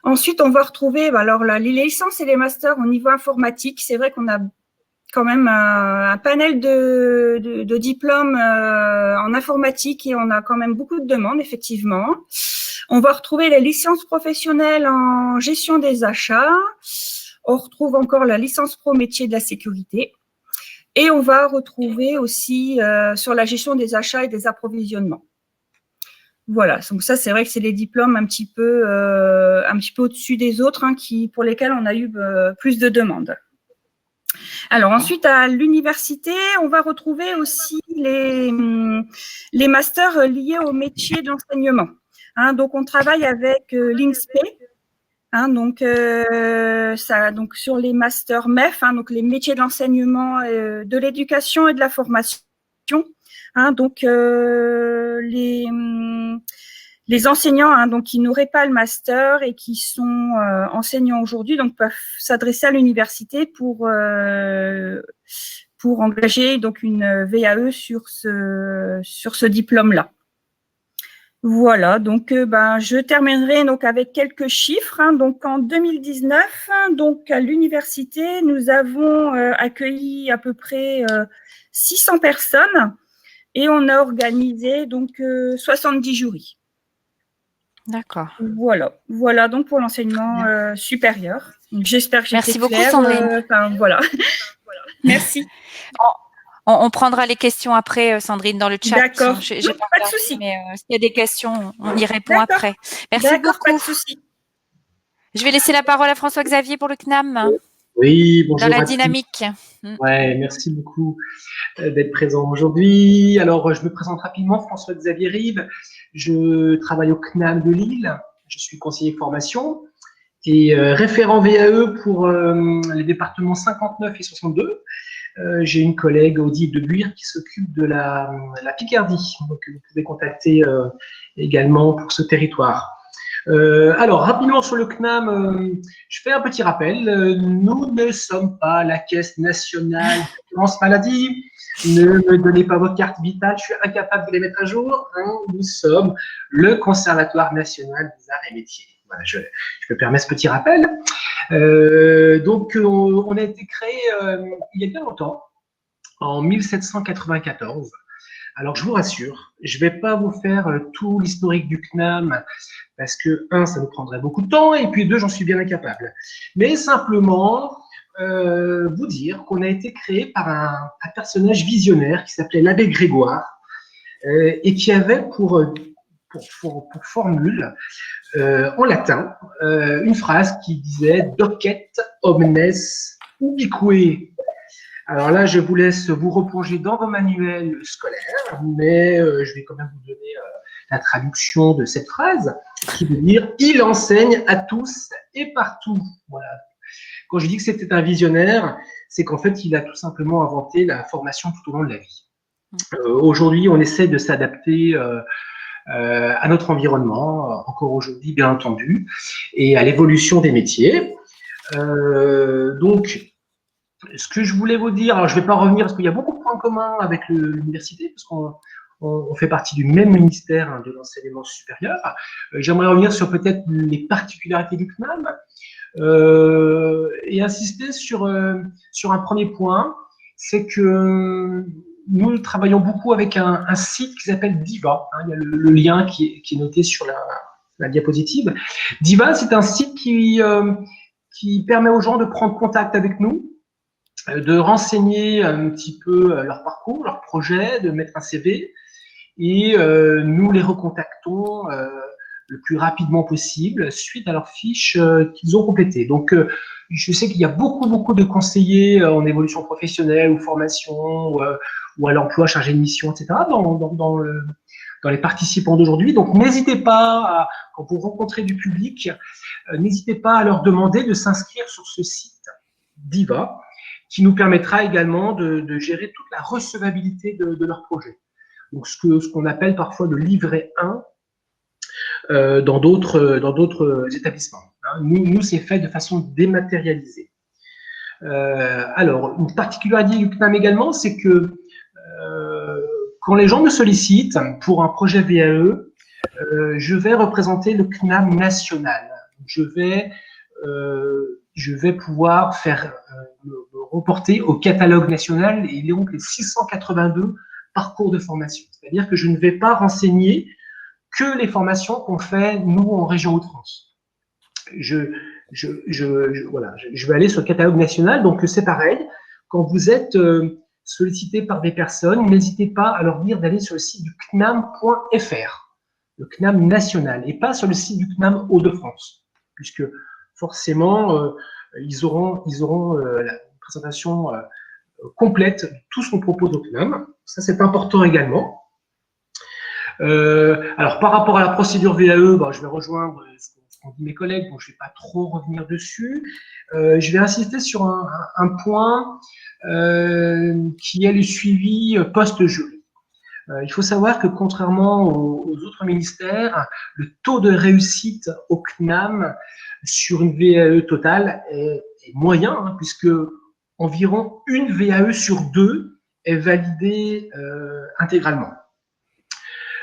Ensuite, on va retrouver alors les licences et les masters au niveau informatique. C'est vrai qu'on a quand même un panel de diplômes en informatique et on a quand même beaucoup de demandes, effectivement. On va retrouver les licences professionnelles en gestion des achats. On retrouve encore la licence pro métier de la sécurité. Et on va retrouver aussi sur la gestion des achats et des approvisionnements. Voilà, donc ça, c'est vrai que c'est les diplômes un petit peu au-dessus des autres, hein, pour lesquels on a eu plus de demandes. Alors ensuite, à l'université, on va retrouver aussi les masters liés au métier de l'enseignement. Hein, donc, on travaille avec l'INSPE, hein, donc sur les masters MEF, hein, donc les métiers de l'enseignement, de l'éducation et de la formation. Hein, donc, les enseignants, hein, donc qui n'auraient pas le master et qui sont enseignants aujourd'hui, donc peuvent s'adresser à l'université pour engager donc une VAE sur ce diplôme-là. Voilà, donc je terminerai donc avec quelques chiffres. Hein. Donc en 2019, donc à l'université, nous avons accueilli à peu près 600 personnes et on a organisé donc 70 jurys. D'accord. Voilà donc pour l'enseignement supérieur. J'espère que j'ai été beaucoup, claire. Sandrine. Voilà. Merci. On prendra les questions après, Sandrine, dans le chat. D'accord. J'ai pas de souci. Mais s'il y a des questions, on y répond après. Merci beaucoup. Pas de souci. Je vais laisser la parole à François-Xavier pour le CNAM. Oui, bonjour. Dans la dynamique. Ouais, merci beaucoup d'être présent aujourd'hui. Alors, je me présente rapidement, François-Xavier Rive. Je travaille au CNAM de Lille. Je suis conseiller formation et référent VAE pour les départements 59 et 62. J'ai une collègue, Odile de Buire, qui s'occupe de la Picardie. Donc, vous pouvez contacter également pour ce territoire. Alors, rapidement sur le CNAM, je fais un petit rappel. Nous ne sommes pas la Caisse nationale d'assurance maladie. Ne me donnez pas votre carte vitale, je suis incapable de les mettre à jour. Hein. Nous sommes le Conservatoire national des arts et métiers. Voilà, je me permets ce petit rappel. Donc, on a été créé il y a bien longtemps, en 1794. Alors, je vous rassure, je ne vais pas vous faire tout l'historique du CNAM parce que, un, ça nous prendrait beaucoup de temps et puis deux, j'en suis bien incapable. Mais simplement, vous dire qu'on a été créé par un personnage visionnaire qui s'appelait l'abbé Grégoire et qui avait pour formule en latin une phrase qui disait « Docet omnes ubique ». Alors là, je vous laisse vous replonger dans vos manuels scolaires, mais je vais quand même vous donner la traduction de cette phrase qui veut dire « Il enseigne à tous et partout ». Voilà. Quand je dis que c'était un visionnaire, c'est qu'en fait, il a tout simplement inventé la formation tout au long de la vie. Aujourd'hui, on essaie de s'adapter à notre environnement, encore aujourd'hui, bien entendu, et à l'évolution des métiers. Donc, ce que je voulais vous dire, alors je ne vais pas revenir parce qu'il y a beaucoup de points communs avec l'université, parce qu'on fait partie du même ministère de l'enseignement supérieur. J'aimerais revenir sur peut-être les particularités du CNAM et insister sur un premier point, c'est que nous travaillons beaucoup avec un site qui s'appelle Diva. Hein, il y a le lien qui est noté sur la diapositive. Diva, c'est un site qui permet aux gens de prendre contact avec nous, de renseigner un petit peu leur parcours, leur projet, de mettre un CV, et nous les recontactons le plus rapidement possible suite à leurs fiches qu'ils ont complétées. Donc, je sais qu'il y a beaucoup de conseillers en évolution professionnelle ou formation ou à l'emploi, chargé de mission, etc. dans les participants d'aujourd'hui. Donc, n'hésitez pas, quand vous rencontrez du public, n'hésitez pas à leur demander de s'inscrire sur ce site Diva, qui nous permettra également de gérer toute la recevabilité de leur projet. Donc, ce qu'on appelle parfois le livret 1, dans d'autres établissements. Hein. Nous, c'est fait de façon dématérialisée. Alors, une particularité du CNAM également, c'est que quand les gens me sollicitent pour un projet VAE, je vais représenter le CNAM national. Je vais pouvoir faire me reporter au catalogue national et donc les 682 parcours de formation. C'est-à-dire que je ne vais pas renseigner que les formations qu'on fait, nous, en région Hauts-de-France. Voilà, je vais aller sur le catalogue national, donc c'est pareil. Quand vous êtes sollicité par des personnes, n'hésitez pas à leur dire d'aller sur le site du CNAM.fr, le CNAM national, et pas sur le site du CNAM Hauts-de-France, puisque forcément, ils auront la présentation complète de tout ce qu'on propose au CNAM. Ça, c'est important également. Alors, par rapport à la procédure VAE, je vais rejoindre ce qu'ont dit mes collègues, donc je ne vais pas trop revenir dessus. Je vais insister sur un point qui est le suivi post-jury. Il faut savoir que contrairement aux autres ministères, le taux de réussite au CNAM sur une VAE totale est moyen, hein, puisque environ une VAE sur 2 est validée intégralement.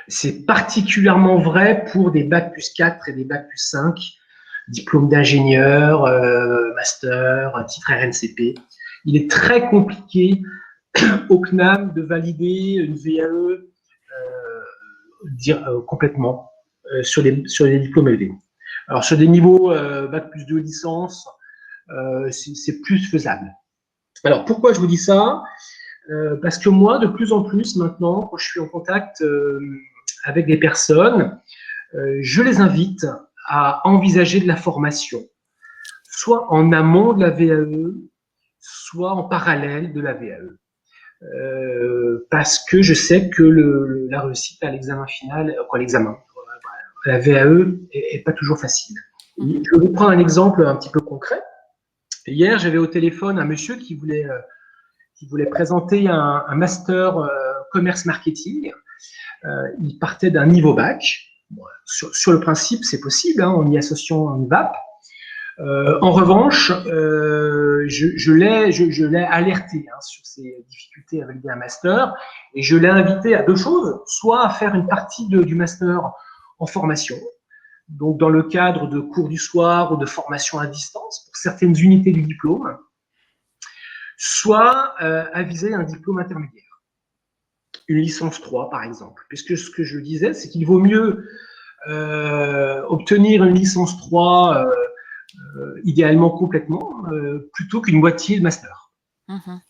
C'est particulièrement vrai pour des Bac plus 4 et des Bac plus 5, diplôme d'ingénieur, master, titre RNCP. Il est très compliqué au CNAM de valider une VAE complètement sur les diplômes élevés. Alors, sur des niveaux Bac plus 2 licence, c'est plus faisable. Alors, pourquoi je vous dis ça? Parce que moi, de plus en plus maintenant, quand je suis en contact avec des personnes, je les invite à envisager de la formation, soit en amont de la VAE, soit en parallèle de la VAE. Parce que je sais que la réussite à l'examen final, la VAE est pas toujours facile. Je vais vous prendre un exemple un petit peu concret. Hier, j'avais au téléphone un monsieur qui voulait présenter un master commerce marketing. Il partait d'un niveau bac. Bon, sur le principe, c'est possible, hein, en y associant une VAP. En revanche, je l'ai alerté sur ses difficultés à valider un master et je l'ai invité à deux choses, soit à faire une partie du master en formation, donc dans le cadre de cours du soir ou de formation à distance pour certaines unités du diplôme, soit à viser un diplôme intermédiaire, une licence 3 par exemple, puisque ce que je disais, c'est qu'il vaut mieux obtenir une licence 3 idéalement complètement, plutôt qu'une moitié de master. Hein.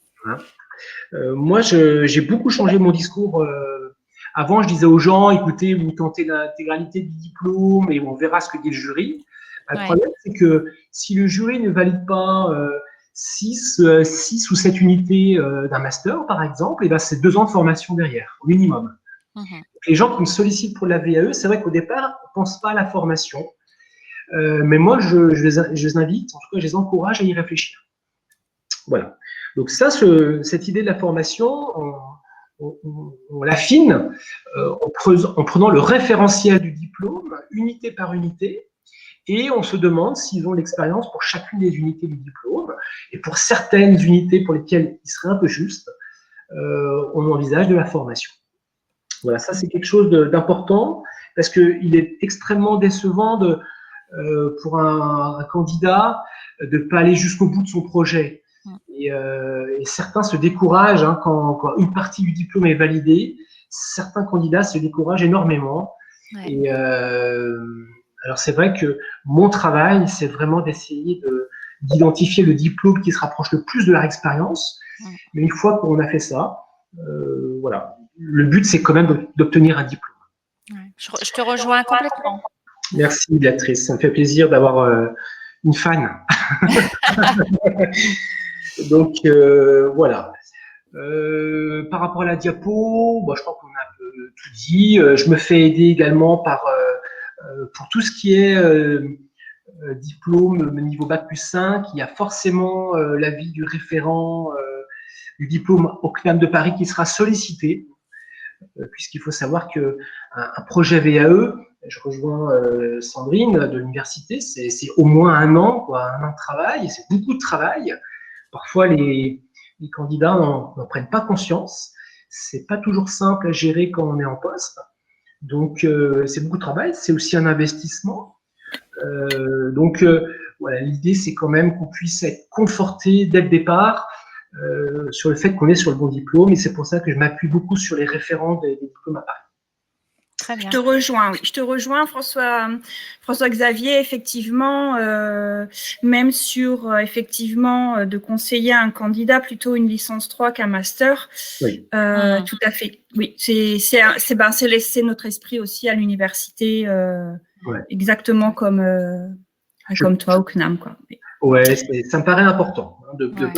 Moi, j'ai beaucoup changé mon discours. Avant, je disais aux gens, écoutez, vous tentez l'intégralité du diplôme et on verra ce que dit le jury. Le problème, c'est que si le jury ne valide pas 6 ou 7 unités d'un master, par exemple, et ben c'est 2 ans de formation derrière, au minimum. Les gens qui me sollicitent pour la VAE, c'est vrai qu'au départ, ne pensent pas à la formation. Mais moi, je les invite, en tout cas, je les encourage à y réfléchir. Voilà. Donc ça, cette idée de la formation, on l'affine en prenant le référentiel du diplôme, unité par unité, et on se demande s'ils ont l'expérience pour chacune des unités du diplôme, et pour certaines unités pour lesquelles il serait un peu juste, on envisage de la formation. Voilà, ça c'est quelque chose d'important, parce qu'il est extrêmement décevant pour un candidat de ne pas aller jusqu'au bout de son projet. Et certains se découragent quand une partie du diplôme est validée. Certains candidats se découragent énormément. Ouais. Et alors c'est vrai que mon travail, c'est vraiment d'essayer d'identifier le diplôme qui se rapproche le plus de leur expérience. Mais une fois qu'on a fait ça, voilà, le but c'est quand même d'obtenir un diplôme. Ouais. Je te rejoins complètement. Merci Béatrice, ça me fait plaisir d'avoir une fan. Donc voilà. Par rapport à la diapo, je crois qu'on a un peu tout dit. Je me fais aider également pour tout ce qui est diplôme niveau Bac plus 5. Il y a forcément l'avis du référent du diplôme au CNAM de Paris qui sera sollicité, puisqu'il faut savoir qu'un projet VAE je rejoins Sandrine de l'université. C'est au moins 1 an, quoi, 1 an de travail. C'est beaucoup de travail. Parfois, les candidats n'en prennent pas conscience. C'est pas toujours simple à gérer quand on est en poste. Donc, c'est beaucoup de travail. C'est aussi un investissement. Voilà, l'idée, c'est quand même qu'on puisse être conforté dès le départ sur le fait qu'on est sur le bon diplôme. Et c'est pour ça que je m'appuie beaucoup sur les référents des diplômes à Paris. Très bien. Je te rejoins, oui. Je te rejoins, François-Xavier, effectivement, même sur, effectivement, de conseiller à un candidat plutôt une licence 3 qu'un master. Oui. Tout à fait. Oui, c'est laisser notre esprit aussi à l'université, Ouais. exactement comme toi au CNAM, quoi. Ouais, ça me paraît important.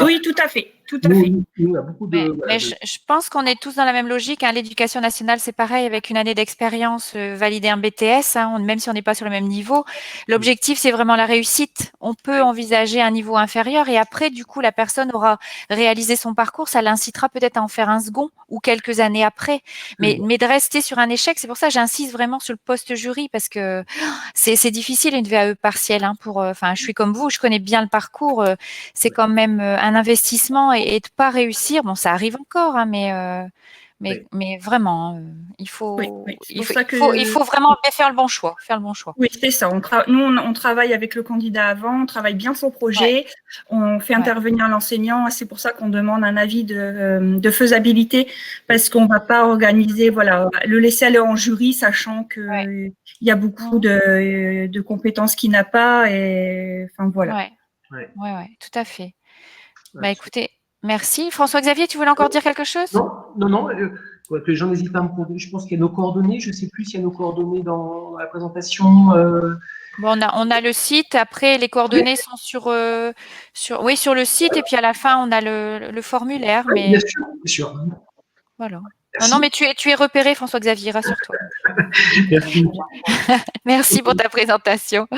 Oui, tout à fait. Tout à fait. Nous, on a beaucoup de. Mais je pense qu'on est tous dans la même logique. Hein. L'éducation nationale, c'est pareil, avec une année d'expérience, valider un BTS, hein, même si on n'est pas sur le même niveau. L'objectif, c'est vraiment la réussite. On peut envisager un niveau inférieur et après, du coup, la personne aura réalisé son parcours. Ça l'incitera peut-être à en faire un second ou quelques années après. Mais de rester sur un échec, c'est pour ça que j'insiste vraiment sur le poste jury parce que c'est difficile une VAE partielle. Hein, enfin, je suis comme vous, je connais bien le parcours. C'est quand même un investissement et de pas réussir. Bon, ça arrive encore, hein, mais vraiment, il faut vraiment faire le bon choix. Oui, c'est ça. Nous, on travaille avec le candidat avant, on travaille bien son projet, on fait intervenir l'enseignant. C'est pour ça qu'on demande un avis de faisabilité, parce qu'on ne va pas organiser, voilà, le laisser aller en jury, sachant qu'il y a beaucoup de compétences qu'il n'a pas. Et, enfin, voilà. Ouais, tout à fait. Bah, écoutez, merci. François-Xavier, tu voulais encore dire quelque chose? Non. Que j'en hésite pas à me contacter. Je pense qu'il y a nos coordonnées. Je ne sais plus s'il y a nos coordonnées dans la présentation. Bon, on a le site. Après, les coordonnées sont sur le site. Et puis à la fin, on a le formulaire. Mais Bien sûr. voilà. Non, mais tu es repéré, François-Xavier, rassure-toi. Merci. Merci pour ta présentation.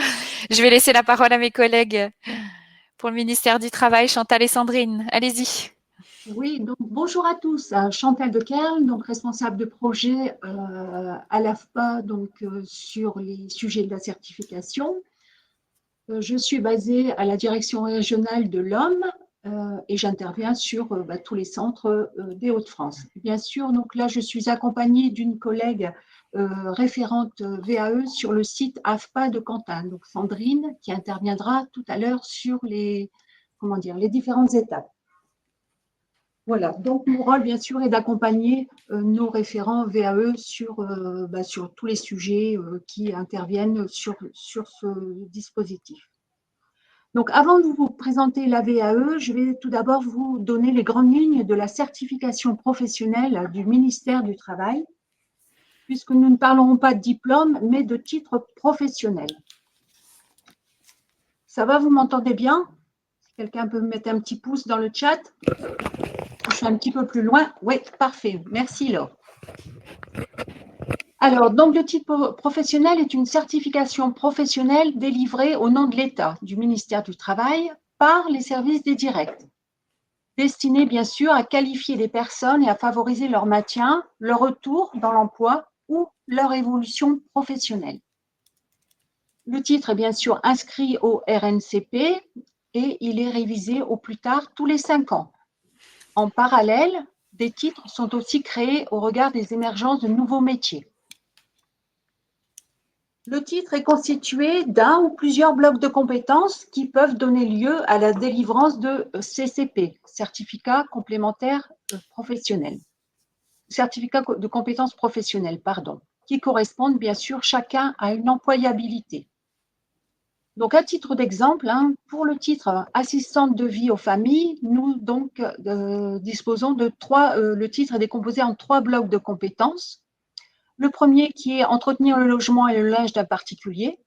Je vais laisser la parole à mes collègues pour le ministère du Travail, Chantal et Sandrine. Allez-y. Oui, donc bonjour à tous. Chantal Dekerl, donc responsable de projet à l'AFPA, sur les sujets de la certification. Je suis basée à la direction régionale de l'Homme et j'interviens sur tous les centres des Hauts-de-France. Bien sûr, donc là, je suis accompagnée d'une collègue référente VAE sur le site AFPA de Quentin, donc Sandrine, qui interviendra tout à l'heure sur les différentes étapes. Voilà, donc mon rôle, bien sûr, est d'accompagner nos référents VAE sur tous les sujets qui interviennent sur ce dispositif. Donc, avant de vous présenter la VAE, je vais tout d'abord vous donner les grandes lignes de la certification professionnelle du ministère du Travail, puisque nous ne parlerons pas de diplôme, mais de titre professionnel. Ça va, vous m'entendez bien? Si quelqu'un peut me mettre un petit pouce dans le chat. Je suis un petit peu plus loin. Oui, parfait. Merci, Laure. Alors, donc, le titre professionnel est une certification professionnelle délivrée au nom de l'État, du ministère du Travail, par les services des directs, destinée bien sûr à qualifier les personnes et à favoriser leur maintien, leur retour dans l'emploi ou leur évolution professionnelle. Le titre est bien sûr inscrit au RNCP et il est révisé au plus tard tous les 5 ans. En parallèle, des titres sont aussi créés au regard des émergences de nouveaux métiers. Le titre est constitué d'un ou plusieurs blocs de compétences qui peuvent donner lieu à la délivrance de CCP, certificat complémentaire professionnel, certificat de compétences professionnelles, pardon, qui correspondent bien sûr chacun à une employabilité. Donc, à titre d'exemple, pour le titre assistante de vie aux familles, nous donc disposons de le titre est décomposé en 3 blocs de compétences. Le premier qui est entretenir le logement et le linge d'un particulier.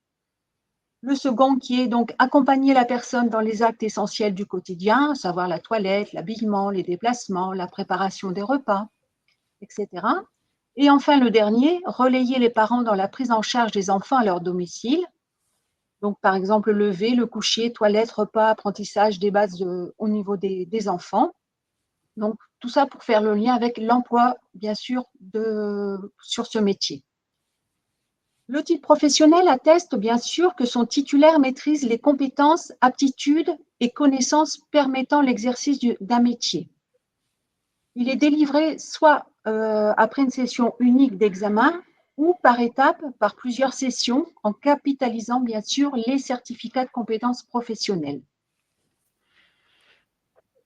Le second qui est donc accompagner la personne dans les actes essentiels du quotidien, à savoir la toilette, l'habillement, les déplacements, la préparation des repas, etc. Et enfin, le dernier, relayer les parents dans la prise en charge des enfants à leur domicile. Donc, par exemple, le lever, le coucher, toilette, repas, apprentissage des bases au niveau des enfants. Donc, tout ça pour faire le lien avec l'emploi, bien sûr, sur ce métier. Le titre professionnel atteste bien sûr que son titulaire maîtrise les compétences, aptitudes et connaissances permettant l'exercice d'un métier. Il est délivré soit après une session unique d'examen ou par étapes, par plusieurs sessions, en capitalisant bien sûr les certificats de compétences professionnelles.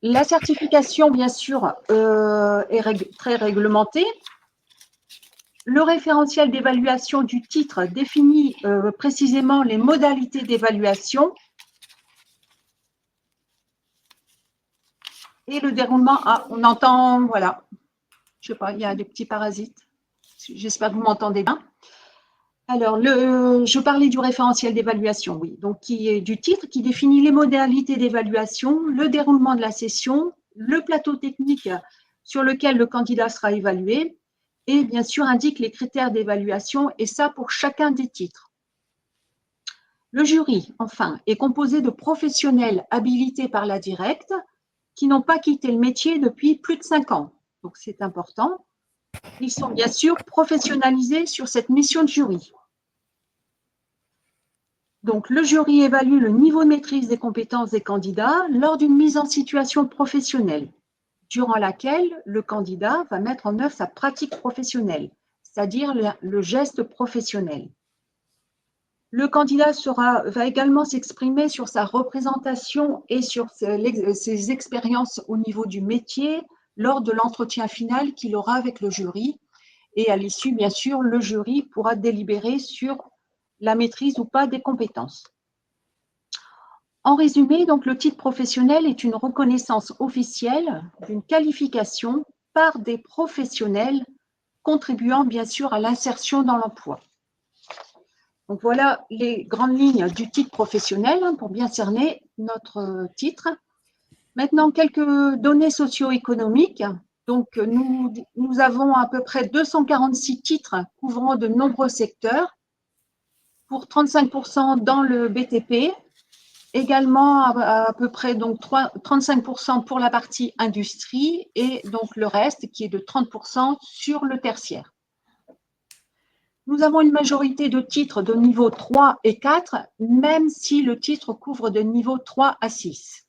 La certification, bien sûr, est très réglementée. Le référentiel d'évaluation du titre définit précisément les modalités d'évaluation et le déroulement. Ah, on entend, voilà, je ne sais pas, il y a des petits parasites. J'espère que vous m'entendez bien. Alors, je parlais du référentiel d'évaluation, oui, donc qui est du titre, qui définit les modalités d'évaluation, le déroulement de la session, le plateau technique sur lequel le candidat sera évalué, et bien sûr indique les critères d'évaluation, et ça pour chacun des titres. Le jury, enfin, est composé de professionnels habilités par la directe qui n'ont pas quitté le métier depuis plus de 5 ans. Donc, c'est important. Ils sont bien sûr professionnalisés sur cette mission de jury. Donc, le jury évalue le niveau de maîtrise des compétences des candidats lors d'une mise en situation professionnelle, durant laquelle le candidat va mettre en œuvre sa pratique professionnelle, c'est-à-dire le geste professionnel. Le candidat va également s'exprimer sur sa représentation et sur ses expériences au niveau du métier lors de l'entretien final qu'il aura avec le jury. Et à l'issue, bien sûr, le jury pourra délibérer sur la maîtrise ou pas des compétences. En résumé, donc, le titre professionnel est une reconnaissance officielle d'une qualification par des professionnels contribuant bien sûr à l'insertion dans l'emploi. Donc voilà les grandes lignes du titre professionnel pour bien cerner notre titre. Maintenant, quelques données socio-économiques. Donc, nous avons à peu près 246 titres couvrant de nombreux secteurs, pour 35% dans le BTP, également à peu près donc 35% pour la partie industrie et donc le reste qui est de 30% sur le tertiaire. Nous avons une majorité de titres de niveau 3 et 4, même si le titre couvre de niveau 3 à 6.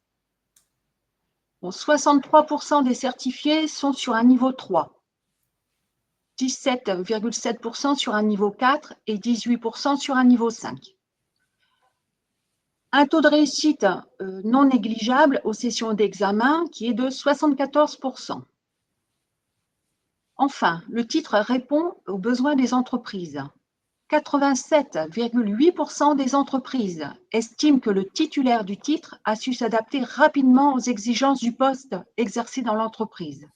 Bon, 63% des certifiés sont sur un niveau 3, 17,7% sur un niveau 4 et 18% sur un niveau 5. Un taux de réussite non négligeable aux sessions d'examen qui est de 74%. Enfin, le titre répond aux besoins des entreprises. 87,8% des entreprises estiment que le titulaire du titre a su s'adapter rapidement aux exigences du poste exercé dans l'entreprise.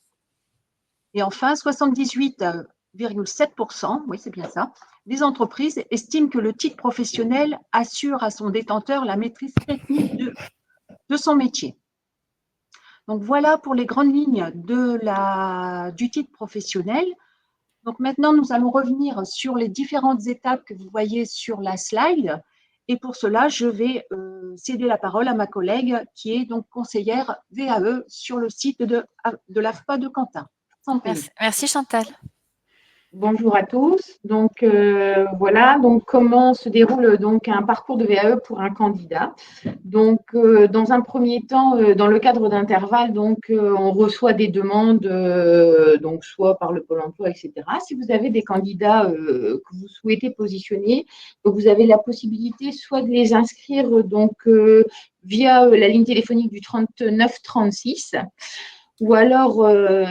Et enfin, 78,7%, oui c'est bien ça, des entreprises estiment que le titre professionnel assure à son détenteur la maîtrise technique de son métier. Donc voilà pour les grandes lignes du titre professionnel. Donc maintenant, nous allons revenir sur les différentes étapes que vous voyez sur la slide. Et pour cela, je vais céder la parole à ma collègue qui est donc conseillère VAE sur le site de l'AFPA de Quentin. Merci Chantal. Bonjour à tous. Donc voilà, donc comment se déroule donc un parcours de VAE pour un candidat. Donc dans un premier temps, dans le cadre d'intervalle, donc on reçoit des demandes, donc soit par le Pôle emploi, etc. Si vous avez des candidats que vous souhaitez positionner, donc vous avez la possibilité soit de les inscrire donc via la ligne téléphonique du 3936. Ou alors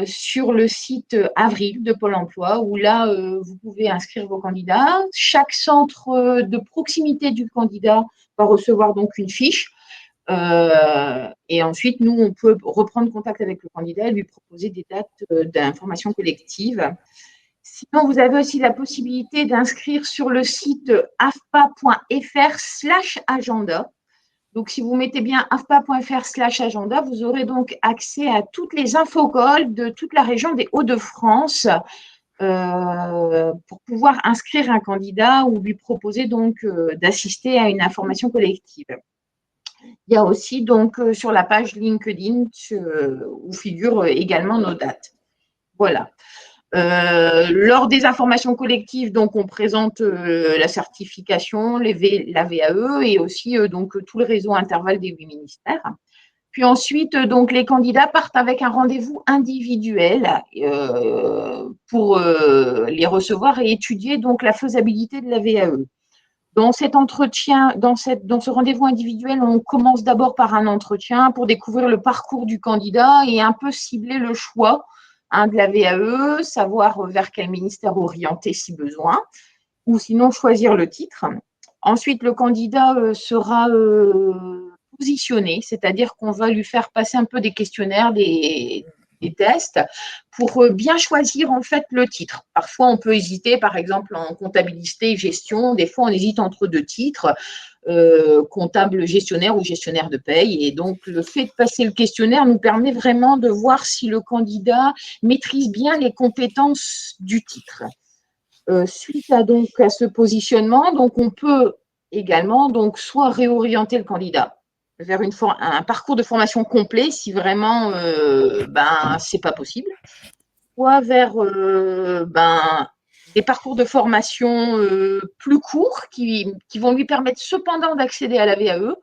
sur le site Avril de Pôle emploi, où là, vous pouvez inscrire vos candidats. Chaque centre de proximité du candidat va recevoir donc une fiche. Et ensuite, nous, on peut reprendre contact avec le candidat et lui proposer des dates d'information collective. Sinon, vous avez aussi la possibilité d'inscrire sur le site afpa.fr/agenda. Donc, si vous mettez bien afpa.fr/agenda, vous aurez donc accès à toutes les infocols de toute la région des Hauts-de-France pour pouvoir inscrire un candidat ou lui proposer donc d'assister à une information collective. Il y a aussi donc sur la page LinkedIn où figurent également nos dates. Voilà. Lors des informations collectives, donc on présente la certification, la VAE et aussi donc tout le réseau intervalle des 8 ministères. Puis ensuite, donc les candidats partent avec un rendez-vous individuel pour les recevoir et étudier donc la faisabilité de la VAE. Dans cet entretien, dans ce rendez-vous individuel, on commence d'abord par un entretien pour découvrir le parcours du candidat et un peu cibler le choix de la VAE, savoir vers quel ministère orienter si besoin, ou sinon choisir le titre. Ensuite, le candidat sera positionné, c'est-à-dire qu'on va lui faire passer un peu des questionnaires, des tests pour bien choisir en fait le titre. Parfois, on peut hésiter, par exemple en comptabilité et gestion, des fois on hésite entre deux titres, comptable gestionnaire ou gestionnaire de paye. Et donc, le fait de passer le questionnaire nous permet vraiment de voir si le candidat maîtrise bien les compétences du titre. Suite à ce positionnement, donc on peut également donc soit réorienter le candidat vers un parcours de formation complet si vraiment c'est pas possible, soit vers des parcours de formation plus courts qui vont lui permettre cependant d'accéder à la VAE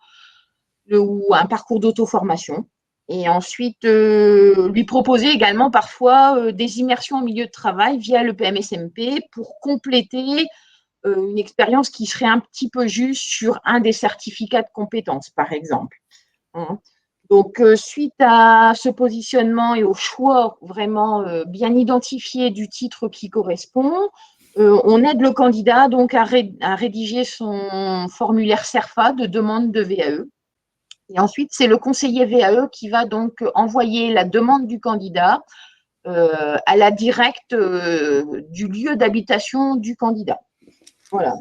ou un parcours d'auto-formation. Et ensuite, lui proposer également parfois des immersions en milieu de travail via le PMSMP pour compléter une expérience qui serait un petit peu juste sur un des certificats de compétences, par exemple. Donc, suite à ce positionnement et au choix vraiment bien identifié du titre qui correspond, on aide le candidat donc à rédiger son formulaire CERFA de demande de VAE. Et ensuite, c'est le conseiller VAE qui va donc envoyer la demande du candidat à la directe du lieu d'habitation du candidat. Voilà.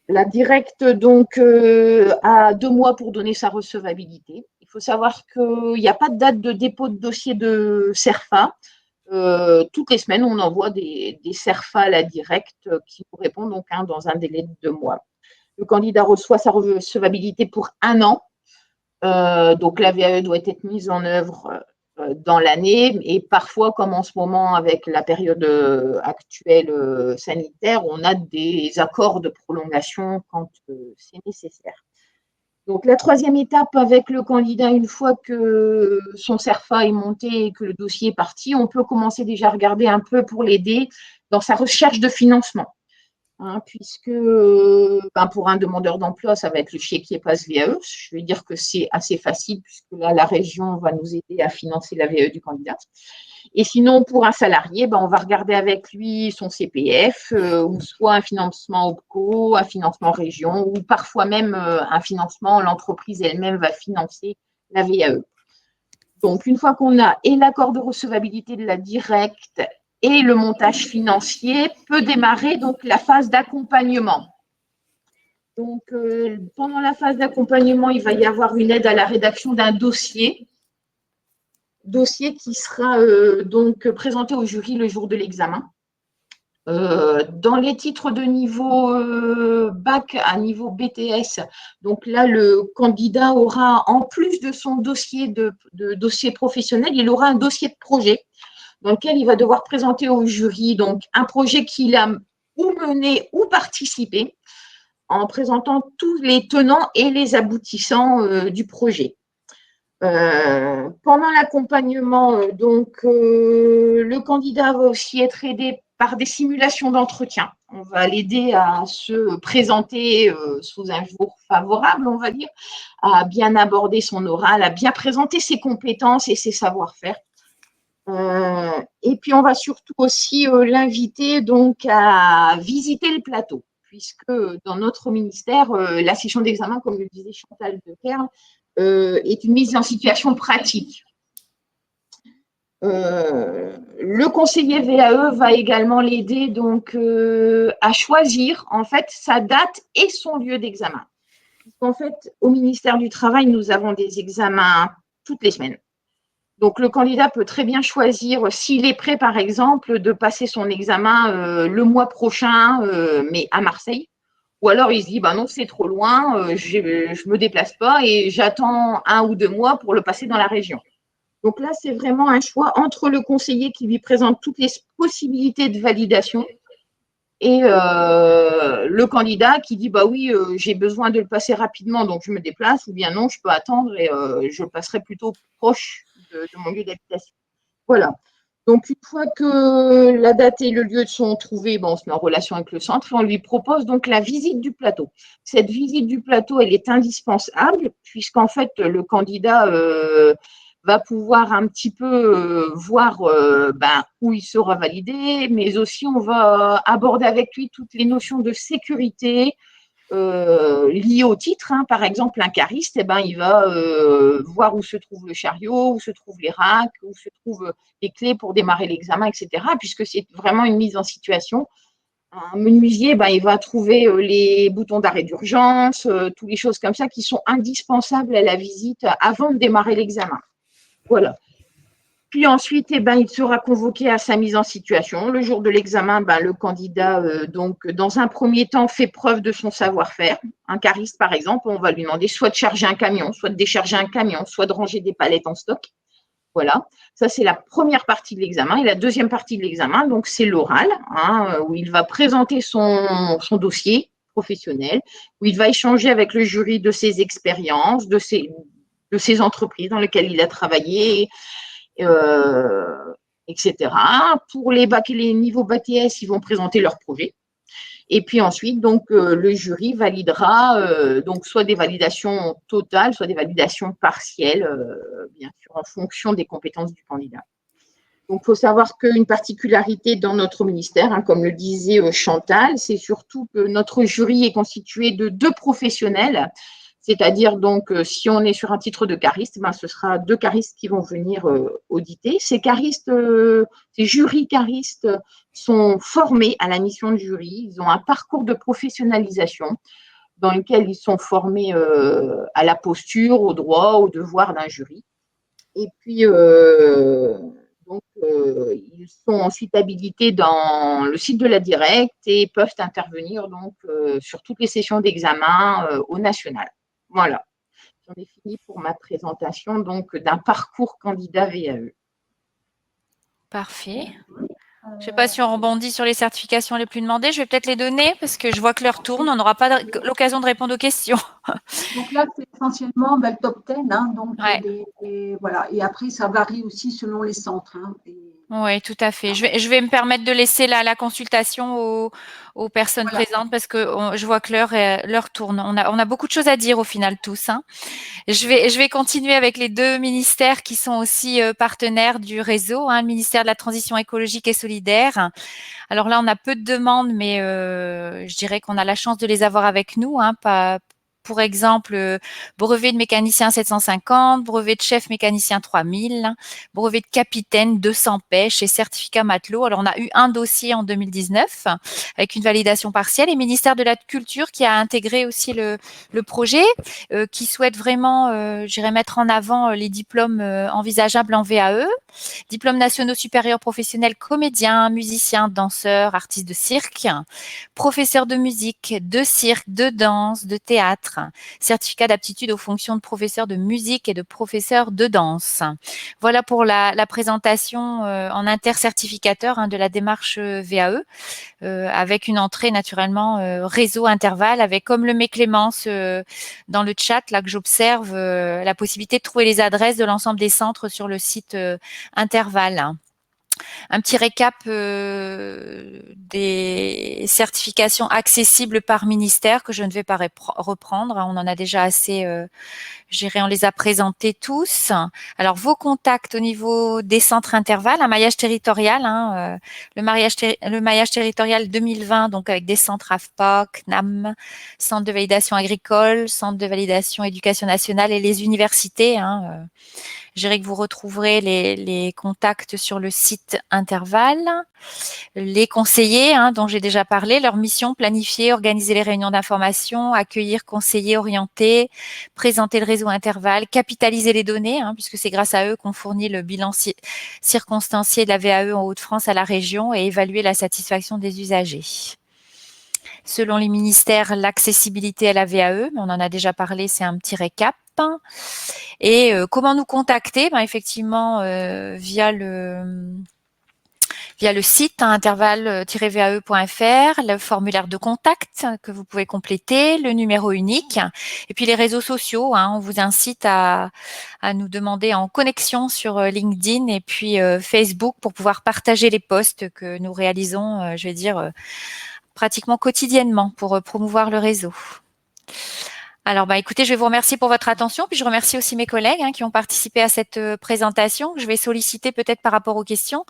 La directe, donc, a 2 mois pour donner sa recevabilité. Il faut savoir qu'il n'y a pas de date de dépôt de dossier de CERFA. Toutes les semaines, on envoie des CERFA à la directe qui nous répondent donc dans un délai de 2 mois. Le candidat reçoit sa recevabilité pour 1 an. Donc, la VAE doit être mise en œuvre dans l'année et parfois, comme en ce moment avec la période actuelle sanitaire, on a des accords de prolongation quand c'est nécessaire. Donc, la 3e étape avec le candidat, une fois que son CERFA est monté et que le dossier est parti, on peut commencer déjà à regarder un peu pour l'aider dans sa recherche de financement. Puisque pour un demandeur d'emploi, ça va être le chéquier passe VAE. Je vais dire que c'est assez facile puisque là, la région va nous aider à financer la VAE du candidat. Et sinon, pour un salarié, on va regarder avec lui son CPF ou soit un financement OPCO, un financement région ou parfois même un financement, l'entreprise elle-même va financer la VAE. Donc, une fois qu'on a et l'accord de recevabilité de la directe et le montage financier, peut démarrer donc la phase d'accompagnement. Donc, pendant la phase d'accompagnement, il va y avoir une aide à la rédaction d'un dossier qui sera donc présenté au jury le jour de l'examen. Dans les titres de niveau bac à niveau BTS, donc là, le candidat aura, en plus de son dossier de dossier professionnel, il aura un dossier de projet dans lequel il va devoir présenter au jury donc un projet qu'il a ou mené ou participé en présentant tous les tenants et les aboutissants du projet. Pendant l'accompagnement, le candidat va aussi être aidé par des simulations d'entretien. On va l'aider à se présenter sous un jour favorable, on va dire, à bien aborder son oral, à bien présenter ses compétences et ses savoir-faire. Et puis, on va surtout aussi l'inviter donc à visiter le plateau, puisque dans notre ministère, la session d'examen, comme le disait Chantal de Kerle, est une mise en situation pratique. Le conseiller VAE va également l'aider donc à choisir en fait sa date et son lieu d'examen. En fait, au ministère du Travail, nous avons des examens toutes les semaines. Donc, le candidat peut très bien choisir, s'il est prêt, par exemple, de passer son examen le mois prochain, mais à Marseille. Ou alors, il se dit, non, c'est trop loin, je ne me déplace pas et j'attends 1 ou 2 mois pour le passer dans la région. Donc là, c'est vraiment un choix entre le conseiller qui lui présente toutes les possibilités de validation et le candidat qui dit bah oui, j'ai besoin de le passer rapidement, donc je me déplace, ou bien non, je peux attendre et je le passerai plutôt proche de mon lieu d'habitation. Voilà. Donc, une fois que la date et le lieu sont trouvés, on se met en relation avec le centre et on lui propose donc la visite du plateau. Cette visite du plateau, elle est indispensable puisqu'en fait, le candidat va pouvoir un petit peu voir où il sera validé, mais aussi on va aborder avec lui toutes les notions de sécurité, lié au titre. Par exemple, un cariste, il va voir où se trouve le chariot, où se trouvent les racks, où se trouvent les clés pour démarrer l'examen, etc. Puisque c'est vraiment une mise en situation. Un menuisier, il va trouver les boutons d'arrêt d'urgence, toutes les choses comme ça qui sont indispensables à la visite avant de démarrer l'examen. Voilà. Puis ensuite, il sera convoqué à sa mise en situation. Le jour de l'examen, le candidat, donc, dans un premier temps, fait preuve de son savoir-faire. Un cariste, par exemple, on va lui demander soit de charger un camion, soit de décharger un camion, soit de ranger des palettes en stock. Voilà, ça c'est la première partie de l'examen. Et la deuxième partie de l'examen, donc c'est l'oral, où il va présenter son dossier professionnel, où il va échanger avec le jury de ses expériences, de ses entreprises dans lesquelles il a travaillé, etc. Pour les niveaux BTS, ils vont présenter leur projet. Et puis ensuite, donc, le jury validera donc soit des validations totales, soit des validations partielles, bien sûr, en fonction des compétences du candidat. Donc, il faut savoir qu'une particularité dans notre ministère, comme le disait Chantal, c'est surtout que notre jury est constitué de 2 professionnels. C'est-à-dire, donc, si on est sur un titre de cariste, ce sera 2 caristes qui vont venir auditer. Ces jurys caristes sont formés à la mission de jury. Ils ont un parcours de professionnalisation dans lequel ils sont formés à la posture, au droit, au devoir d'un jury. Et puis, ils sont ensuite habilités dans le site de la Directe et peuvent intervenir donc, sur toutes les sessions d'examen au national. Voilà, j'en ai fini pour ma présentation donc d'un parcours candidat VAE. Parfait. Je ne sais pas si on rebondit sur les certifications les plus demandées. Je vais peut-être les donner parce que je vois que l'heure tourne. On n'aura pas l'occasion de répondre aux questions. Donc là, c'est essentiellement le top 10. Donc ouais. voilà. Et après, ça varie aussi selon les centres. Oui, tout à fait. Je vais me permettre de laisser la consultation aux personnes présentes parce que je vois que l'heure tourne. On a beaucoup de choses à dire au final tous. Je vais continuer avec les 2 ministères qui sont aussi partenaires du réseau, le ministère de la Transition écologique et solidaire. Alors là, on a peu de demandes, mais je dirais qu'on a la chance de les avoir avec nous, pour exemple, brevet de mécanicien 750, brevet de chef mécanicien 3000, brevet de capitaine 200 pêche et certificat matelot. Alors, on a eu un dossier en 2019 avec une validation partielle et ministère de la Culture qui a intégré aussi le projet, qui souhaite vraiment, mettre en avant les diplômes envisageables en VAE, diplômes nationaux supérieurs professionnels comédien, musicien, danseur, artiste de cirque, professeur de musique, de cirque, de danse, de théâtre, certificat d'aptitude aux fonctions de professeur de musique et de professeur de danse. Voilà pour la présentation en intercertificateur de la démarche VAE, avec une entrée naturellement réseau intervalle, avec, comme le met Clémence dans le chat, là que j'observe, la possibilité de trouver les adresses de l'ensemble des centres sur le site intervalle. Un petit récap des certifications accessibles par ministère que je ne vais pas reprendre. On en a déjà assez, on les a présentés tous. Alors, vos contacts au niveau des centres intervalles, un maillage territorial, le maillage territorial 2020, donc avec des centres AFPA, CNAM, centre de validation agricole, centre de validation éducation nationale et les universités. Je dirais que vous retrouverez les contacts sur le site intervalle. Les conseillers, dont j'ai déjà parlé, leur mission, planifier, organiser les réunions d'information, accueillir, conseiller, orienter, présenter le réseau intervalle, capitaliser les données, puisque c'est grâce à eux qu'on fournit le bilan circonstancié de la VAE en Hauts-de-France à la région et évaluer la satisfaction des usagers. Selon les ministères, l'accessibilité à la VAE, on en a déjà parlé, c'est un petit récap. Et comment nous contacter? Ben, effectivement, via le site intervalle-vae.fr, le formulaire de contact que vous pouvez compléter, le numéro unique, et puis les réseaux sociaux. On vous incite à nous demander en connexion sur LinkedIn et puis Facebook pour pouvoir partager les posts que nous réalisons, je vais dire, pratiquement quotidiennement pour promouvoir le réseau. Alors, écoutez, je vais vous remercier pour votre attention, puis je remercie aussi mes collègues qui ont participé à cette présentation. Je vais solliciter peut-être par rapport aux questions.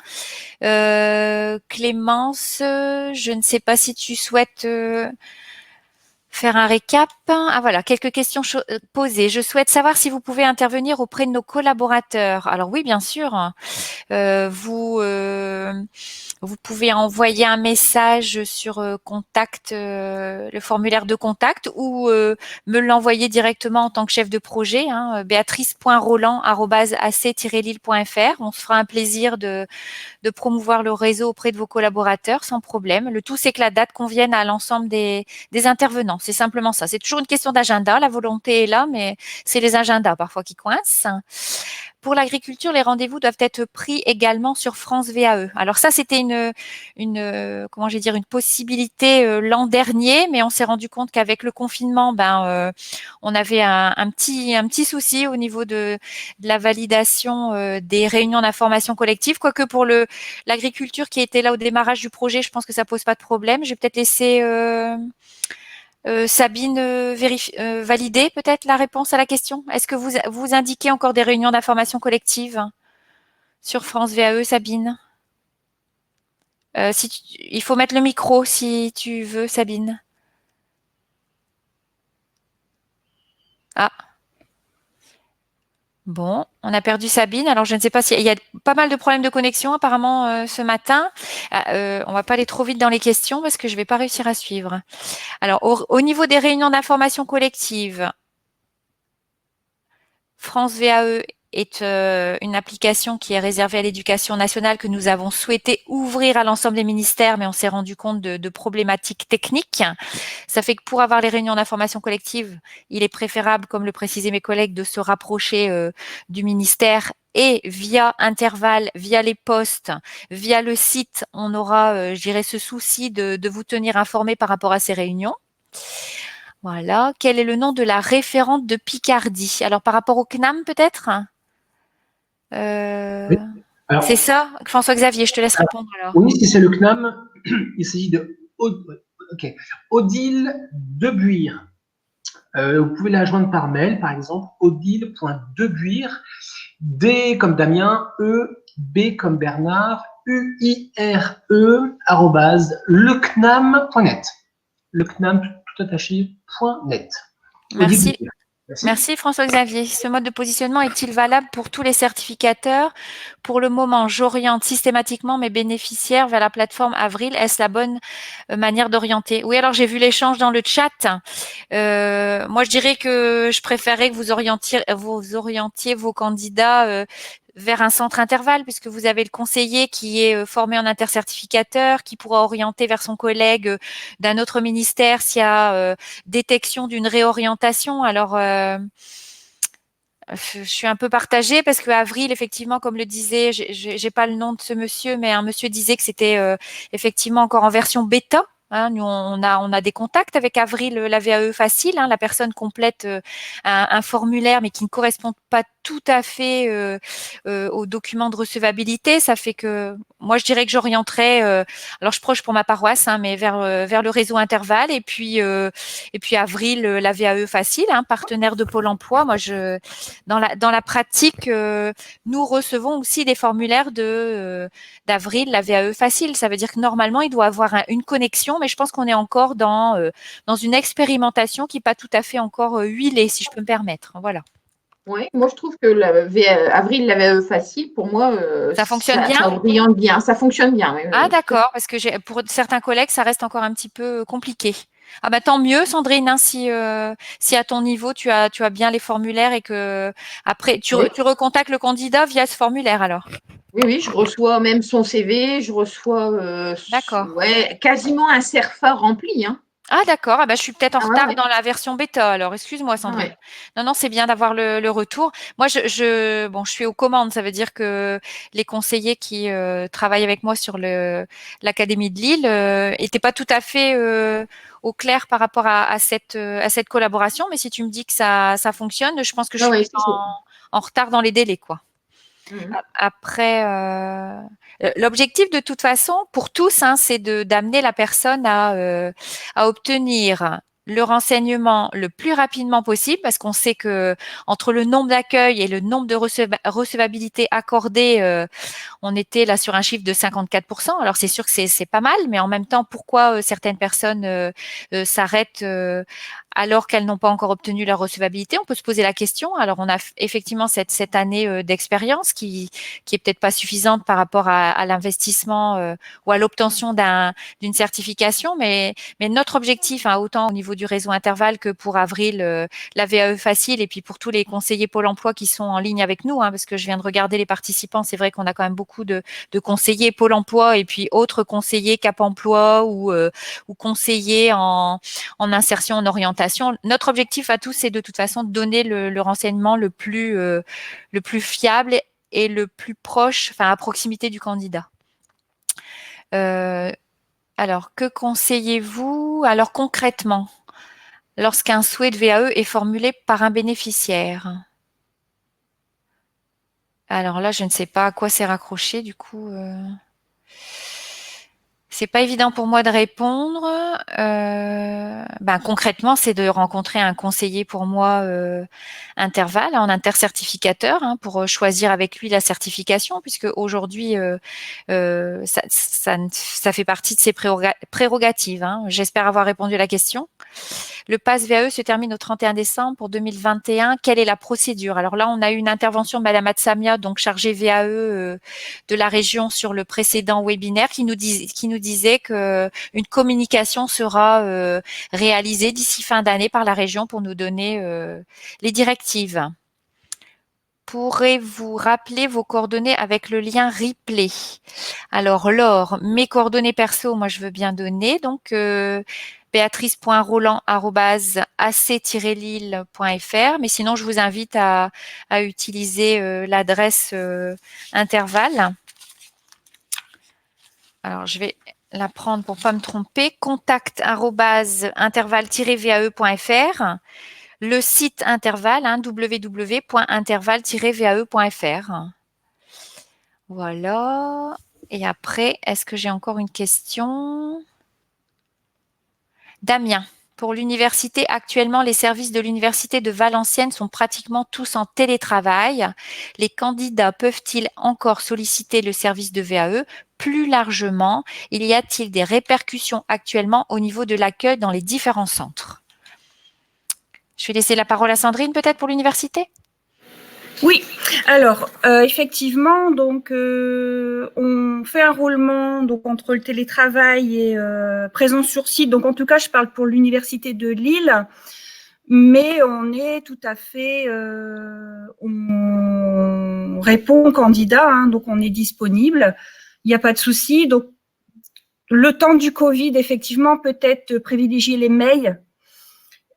Clémence, je ne sais pas si tu souhaites faire un récap. Ah voilà, quelques questions posées. Je souhaite savoir si vous pouvez intervenir auprès de nos collaborateurs. Alors oui, bien sûr. Vous pouvez envoyer un message sur contact, le formulaire de contact, ou me l'envoyer directement en tant que chef de projet, béatrice.roland@ac-lille.fr. On se fera un plaisir de promouvoir le réseau auprès de vos collaborateurs sans problème. Le tout, c'est que la date convienne à l'ensemble des intervenants. C'est simplement ça. C'est toujours une question d'agenda. La volonté est là, mais c'est les agendas parfois qui coincent. Pour l'agriculture, les rendez-vous doivent être pris également sur France VAE. Alors ça, c'était une possibilité l'an dernier, mais on s'est rendu compte qu'avec le confinement, on avait un petit souci au niveau de la validation des réunions d'information collective. Quoique pour l'agriculture qui était là au démarrage du projet, je pense que ça pose pas de problème. Je vais peut-être laisser Sabine valider peut-être la réponse à la question. Est-ce que vous indiquez encore des réunions d'information collective sur France VAE, Sabine? Il faut mettre le micro si tu veux, Sabine. Ah. Bon, on a perdu Sabine. Alors, je ne sais pas s'il y a pas mal de problèmes de connexion apparemment ce matin. On va pas aller trop vite dans les questions parce que je vais pas réussir à suivre. Alors, au niveau des réunions d'information collective, France VAE est une application qui est réservée à l'éducation nationale que nous avons souhaité ouvrir à l'ensemble des ministères, mais on s'est rendu compte de problématiques techniques. Ça fait que pour avoir les réunions d'information collective, il est préférable, comme le précisaient mes collègues, de se rapprocher du ministère et via intervalle, via les postes, via le site, on aura, je dirais, ce souci de vous tenir informés par rapport à ces réunions. Voilà. Quel est le nom de la référente de Picardie? Alors, par rapport au CNAM, peut-être? Oui. Alors, c'est ça, François-Xavier, je te laisse répondre alors. Oui, si c'est le CNAM, il s'agit de Odile Debuire. Vous pouvez la joindre par mail, par exemple, odile.debuire, D comme Damien, E, B comme Bernard, UIRE, @lecnam.net. Lecnam tout attaché.net. Merci. Merci François-Xavier. Ce mode de positionnement est-il valable pour tous les certificateurs? Pour le moment, j'oriente systématiquement mes bénéficiaires vers la plateforme Avril. Est-ce la bonne manière d'orienter? Oui, alors j'ai vu l'échange dans le chat. Moi, je dirais que je préférerais que vous orientiez vos candidats vers un centre intervalle, puisque vous avez le conseiller qui est formé en intercertificateur, qui pourra orienter vers son collègue d'un autre ministère s'il y a détection d'une réorientation. Alors, je suis un peu partagée parce que Avril, effectivement, comme le disait, j'ai pas le nom de ce monsieur, mais un monsieur disait que c'était effectivement encore en version bêta. Nous, on a des contacts avec Avril, la VAE facile. La personne complète un formulaire, mais qui ne correspond pas tout à fait aux documents de recevabilité. Ça fait que moi, je dirais que j'orienterais. Alors, je proche pour ma paroisse, mais vers le réseau intervalle. Et puis Avril, la VAE facile, partenaire de Pôle Emploi. Moi, dans la pratique, nous recevons aussi des formulaires d'Avril, la VAE facile. Ça veut dire que normalement, il doit avoir une connexion, mais je pense qu'on est encore dans une expérimentation qui n'est pas tout à fait encore huilée, si je peux me permettre. Voilà. Oui, moi je trouve que Avril, la VAE facile, pour moi, ça fonctionne bien. Ça oriente bien, ça fonctionne bien. Oui, d'accord, parce que pour certains collègues, ça reste encore un petit peu compliqué. Ah tant mieux, Sandrine, si à ton niveau tu as bien les formulaires et que après tu recontactes le candidat via ce formulaire alors. Oui, je reçois même son CV, je reçois d'accord. Quasiment un CERFA rempli. Ah d'accord, ah bah, je suis peut-être en Ah retard ouais. dans la version bêta alors, excuse-moi Sandrine. Ouais. Non, c'est bien d'avoir le retour. Moi, bon, je suis aux commandes, ça veut dire que les conseillers qui travaillent avec moi sur l'Académie de Lille étaient pas tout à fait au clair par rapport à cette collaboration, mais si tu me dis que ça fonctionne, je pense que je Ouais, suis ouais, peut-être en retard dans les délais, quoi. Mhm. Après, l'objectif de toute façon pour tous, hein, c'est d'amener la personne à obtenir le renseignement le plus rapidement possible, parce qu'on sait que entre le nombre d'accueils et le nombre de recevabilité accordées, on était là sur un chiffre de 54%. Alors c'est sûr que c'est pas mal, mais en même temps, pourquoi certaines personnes s'arrêtent alors qu'elles n'ont pas encore obtenu leur recevabilité? On peut se poser la question. Alors on a effectivement cette année d'expérience qui est peut-être pas suffisante par rapport à l'investissement ou à l'obtention d'une certification, mais notre objectif, hein, autant au niveau du réseau Interval que pour avril, la VAE facile, et puis pour tous les conseillers Pôle emploi qui sont en ligne avec nous, hein, parce que je viens de regarder les participants, c'est vrai qu'on a quand même beaucoup de conseillers Pôle emploi et puis autres conseillers Cap emploi ou conseillers en insertion, en orientation. Notre objectif à tous, c'est de toute façon de donner le renseignement le plus fiable et le plus proche, enfin à proximité du candidat. Alors, que conseillez-vous? Alors concrètement, lorsqu'un souhait de VAE est formulé par un bénéficiaire. Alors là, je ne sais pas à quoi c'est raccroché, du coup. C'est pas évident pour moi de répondre. Concrètement, c'est de rencontrer un conseiller pour moi intervalle, en intercertificateur, hein, pour choisir avec lui la certification, puisque aujourd'hui, ça fait partie de ses prérogatives. Hein. J'espère avoir répondu à la question. Le pass VAE se termine au 31 décembre pour 2021. Quelle est la procédure? Alors là, on a eu une intervention de Madame Atsamia, donc chargée VAE de la région sur le précédent webinaire, qui nous disait que une communication sera réalisée d'ici fin d'année par la région pour nous donner les directives. Pourrez-vous rappeler vos coordonnées avec le lien replay? Alors Laure, mes coordonnées perso, moi je veux bien donner, donc béatrice.roland@ac-lille.fr, mais sinon je vous invite à utiliser l'adresse Interval. Alors je vais la prendre pour pas me tromper, contact@interval-vae.fr, le site Interval, hein, www.interval-vae.fr. Voilà. Et après, est-ce que j'ai encore une question? Damien, pour l'université, actuellement, les services de l'université de Valenciennes sont pratiquement tous en télétravail. Les candidats peuvent-ils encore solliciter le service de VAE? Plus largement, il y a-t-il des répercussions actuellement au niveau de l'accueil dans les différents centres? Je vais laisser la parole à Sandrine, peut-être, pour l'université. Oui, alors effectivement, donc on fait un roulement donc entre le télétravail et présence sur site. Donc en tout cas, je parle pour l'université de Lille, mais on est tout à fait, on répond aux candidats, hein, donc on est disponible. Il n'y a pas de souci. Donc le temps du Covid, effectivement, peut-être privilégier les mails.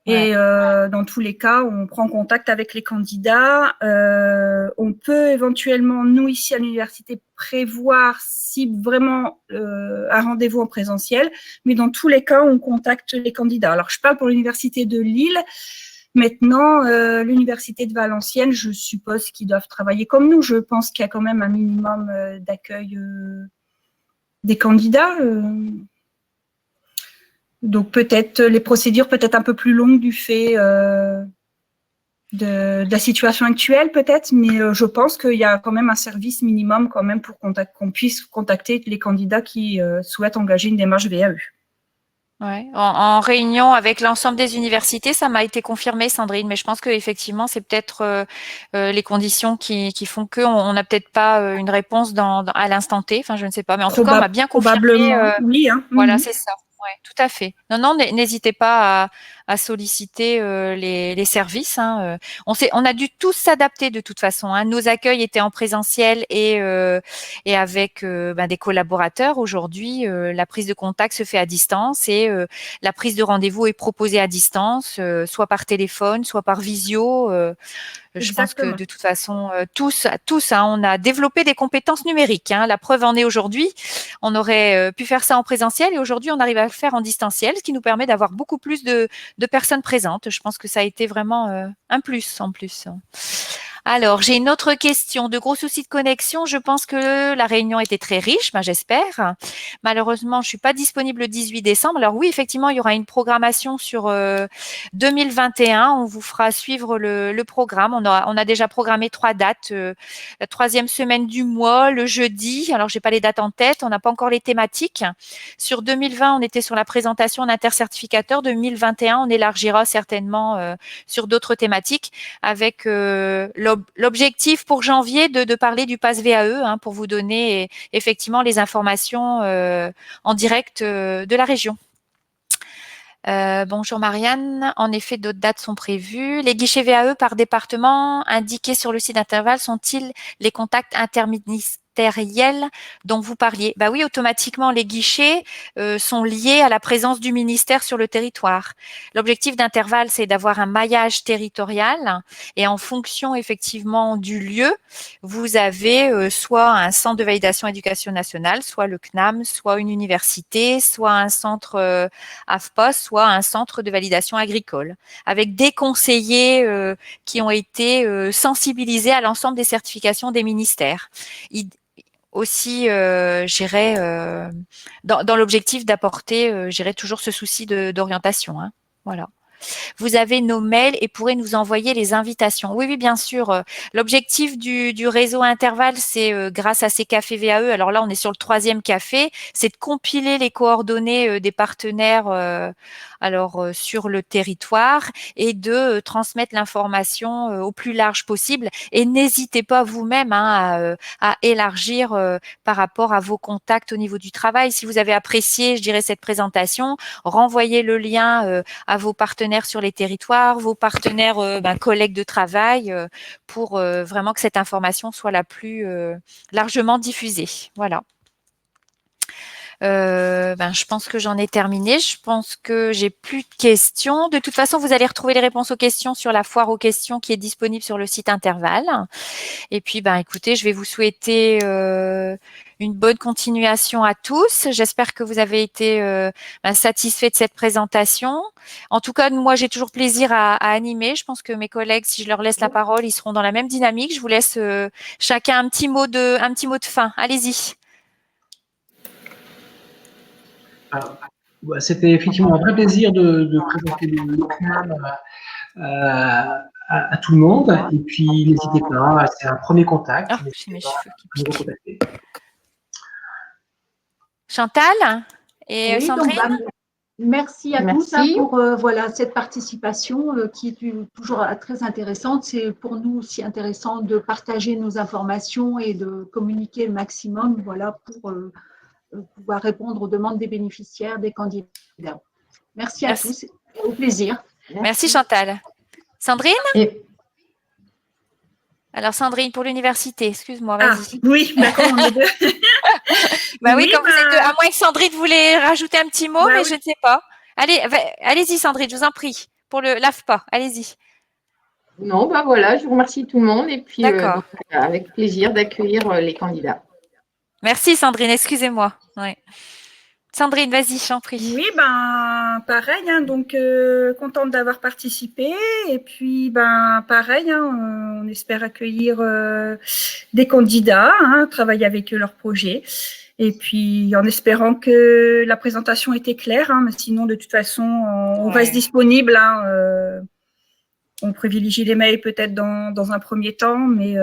Et dans tous les cas, on prend contact avec les candidats. On peut éventuellement, nous ici à l'université, prévoir si vraiment un rendez-vous en présentiel. Mais dans tous les cas, on contacte les candidats. Alors, je parle pour l'université de Lille. Maintenant, l'université de Valenciennes, je suppose qu'ils doivent travailler comme nous. Je pense qu'il y a quand même un minimum d'accueil des candidats. Donc peut-être les procédures peut-être un peu plus longues du fait de la situation actuelle peut-être, mais je pense qu'il y a quand même un service minimum quand même pour qu'on puisse contacter les candidats qui souhaitent engager une démarche VAE. Ouais. En réunion avec l'ensemble des universités, ça m'a été confirmé, Sandrine, mais je pense que effectivement, c'est peut-être les conditions qui font que on n'a peut-être pas une réponse à l'instant T. Enfin, je ne sais pas, mais en tout cas, on m'a bien confirmé. Probablement, oui. Hein. Voilà, c'est ça. Ouais, tout à fait. Non, non, n'hésitez pas à solliciter les services. Hein. On a dû tous s'adapter de toute façon. Hein. Nos accueils étaient en présentiel et avec des collaborateurs. Aujourd'hui, la prise de contact se fait à distance et la prise de rendez-vous est proposée à distance, soit par téléphone, soit par visio. Je pense que Exactement. de toute façon, tous, hein, on a développé des compétences numériques. Hein. La preuve en est aujourd'hui. On aurait pu faire ça en présentiel et aujourd'hui, on arrive à le faire en distanciel, ce qui nous permet d'avoir beaucoup plus de personnes présentes. Je pense que ça a été vraiment un plus en plus. Alors, j'ai une autre question. De gros soucis de connexion. Je pense que la réunion était très riche, j'espère. Malheureusement, je suis pas disponible le 18 décembre. Alors oui, effectivement, il y aura une programmation sur 2021. On vous fera suivre le programme. On a déjà programmé 3 dates. La 3e semaine du mois, le jeudi. Alors, j'ai pas les dates en tête. On n'a pas encore les thématiques. Sur 2020, on était sur la présentation d'intercertificateurs. 2021, on élargira certainement sur d'autres thématiques avec l'objectif pour janvier de parler du pass VAE hein, pour vous donner effectivement les informations en direct de la région. Bonjour Marianne. En effet, d'autres dates sont prévues. Les guichets VAE par département indiqués sur le site d'Interval sont-ils les contacts interministériels dont vous parliez? Bah oui, automatiquement, les guichets sont liés à la présence du ministère sur le territoire. L'objectif d'Interval, c'est d'avoir un maillage territorial et en fonction effectivement du lieu, vous avez soit un centre de validation éducation nationale, soit le CNAM, soit une université, soit un centre AFPOS, soit un centre de validation agricole, avec des conseillers qui ont été sensibilisés à l'ensemble des certifications des ministères. Aussi, j'irai dans l'objectif d'apporter, j'irai toujours ce souci d'orientation. Hein. Voilà. Vous avez nos mails et pourrez nous envoyer les invitations. Oui, oui, bien sûr. L'objectif du réseau Interval, c'est grâce à ces cafés VAE, alors là, on est sur le 3e café, c'est de compiler les coordonnées des partenaires sur le territoire et de transmettre l'information au plus large possible. Et n'hésitez pas vous-même hein, à élargir par rapport à vos contacts au niveau du travail. Si vous avez apprécié, je dirais, cette présentation, renvoyez le lien à vos partenaires sur les territoires, vos partenaires collègues de travail pour vraiment que cette information soit la plus largement diffusée. Voilà. Je pense que j'en ai terminé. Je pense que j'ai plus de questions. De toute façon, vous allez retrouver les réponses aux questions sur la foire aux questions qui est disponible sur le site Interval. Et puis, écoutez, je vais vous souhaiter une bonne continuation à tous. J'espère que vous avez été satisfaits de cette présentation. En tout cas, moi, j'ai toujours plaisir à animer. Je pense que mes collègues, si je leur laisse la parole, ils seront dans la même dynamique. Je vous laisse chacun un petit mot de fin. Allez-y. C'était effectivement un vrai plaisir de présenter le CNAM à tout le monde. Et puis, n'hésitez pas, c'est un premier contact. Oh, j'ai mes cheveux qui piquent. Chantal et oui, Sandrine. Donc, merci à tous hein, pour cette participation qui est toujours très intéressante. C'est pour nous aussi intéressant de partager nos informations et de communiquer le maximum pour pouvoir répondre aux demandes des bénéficiaires, des candidats. Merci à tous et au plaisir. Merci Chantal. Sandrine Alors Sandrine, pour l'université, excuse-moi, vas-y. Oui, d'accord, on est deux. oui, comme vous êtes deux, à moins que Sandrine voulait rajouter un petit mot, mais je ne sais pas. Allez-y Sandrine, je vous en prie, pour le l'AFPA, allez-y. Non, voilà, je vous remercie tout le monde et puis avec plaisir d'accueillir les candidats. Merci Sandrine, excusez-moi. Ouais. Sandrine, vas-y, je t'en prie. Oui, pareil, hein, donc contente d'avoir participé et puis pareil, hein, on espère accueillir des candidats, hein, travailler avec eux leur projet et puis en espérant que la présentation était claire, hein, mais sinon de toute façon on reste disponible, hein, on privilégie les mails peut-être dans un premier temps, mais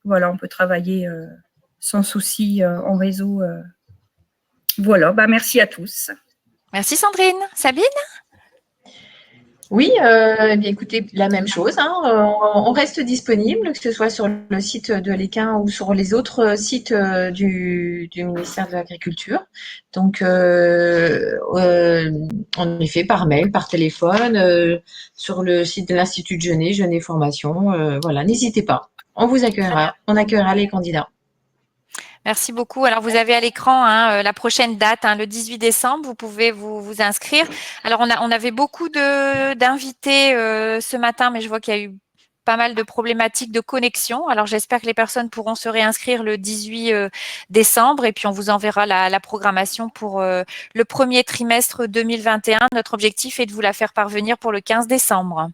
voilà, on peut travailler sans souci en réseau. Voilà, merci à tous. Merci Sandrine. Sabine? Oui, eh bien, écoutez, la même chose, hein, on reste disponible, que ce soit sur le site de l'EQIN ou sur les autres sites du ministère de l'Agriculture. Donc, en effet, par mail, par téléphone, sur le site de l'Institut de Genève Formation. Voilà, n'hésitez pas. On vous accueillera. On accueillera les candidats. Merci beaucoup. Alors, vous avez à l'écran la prochaine date, le 18 décembre. Vous pouvez vous inscrire. Alors, on avait beaucoup d'invités ce matin, mais je vois qu'il y a eu pas mal de problématiques de connexion. Alors, j'espère que les personnes pourront se réinscrire le 18 décembre et puis on vous enverra la programmation pour le premier trimestre 2021. Notre objectif est de vous la faire parvenir pour le 15 décembre.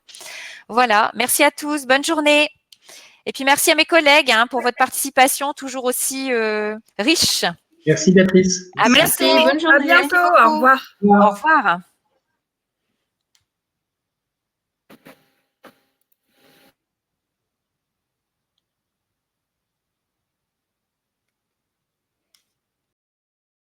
Voilà. Merci à tous. Bonne journée. Et puis, merci à mes collègues pour votre participation toujours aussi riche. Merci, Béatrice. À Merci. bientôt. Bonne journée. À bientôt. Au revoir. Au revoir.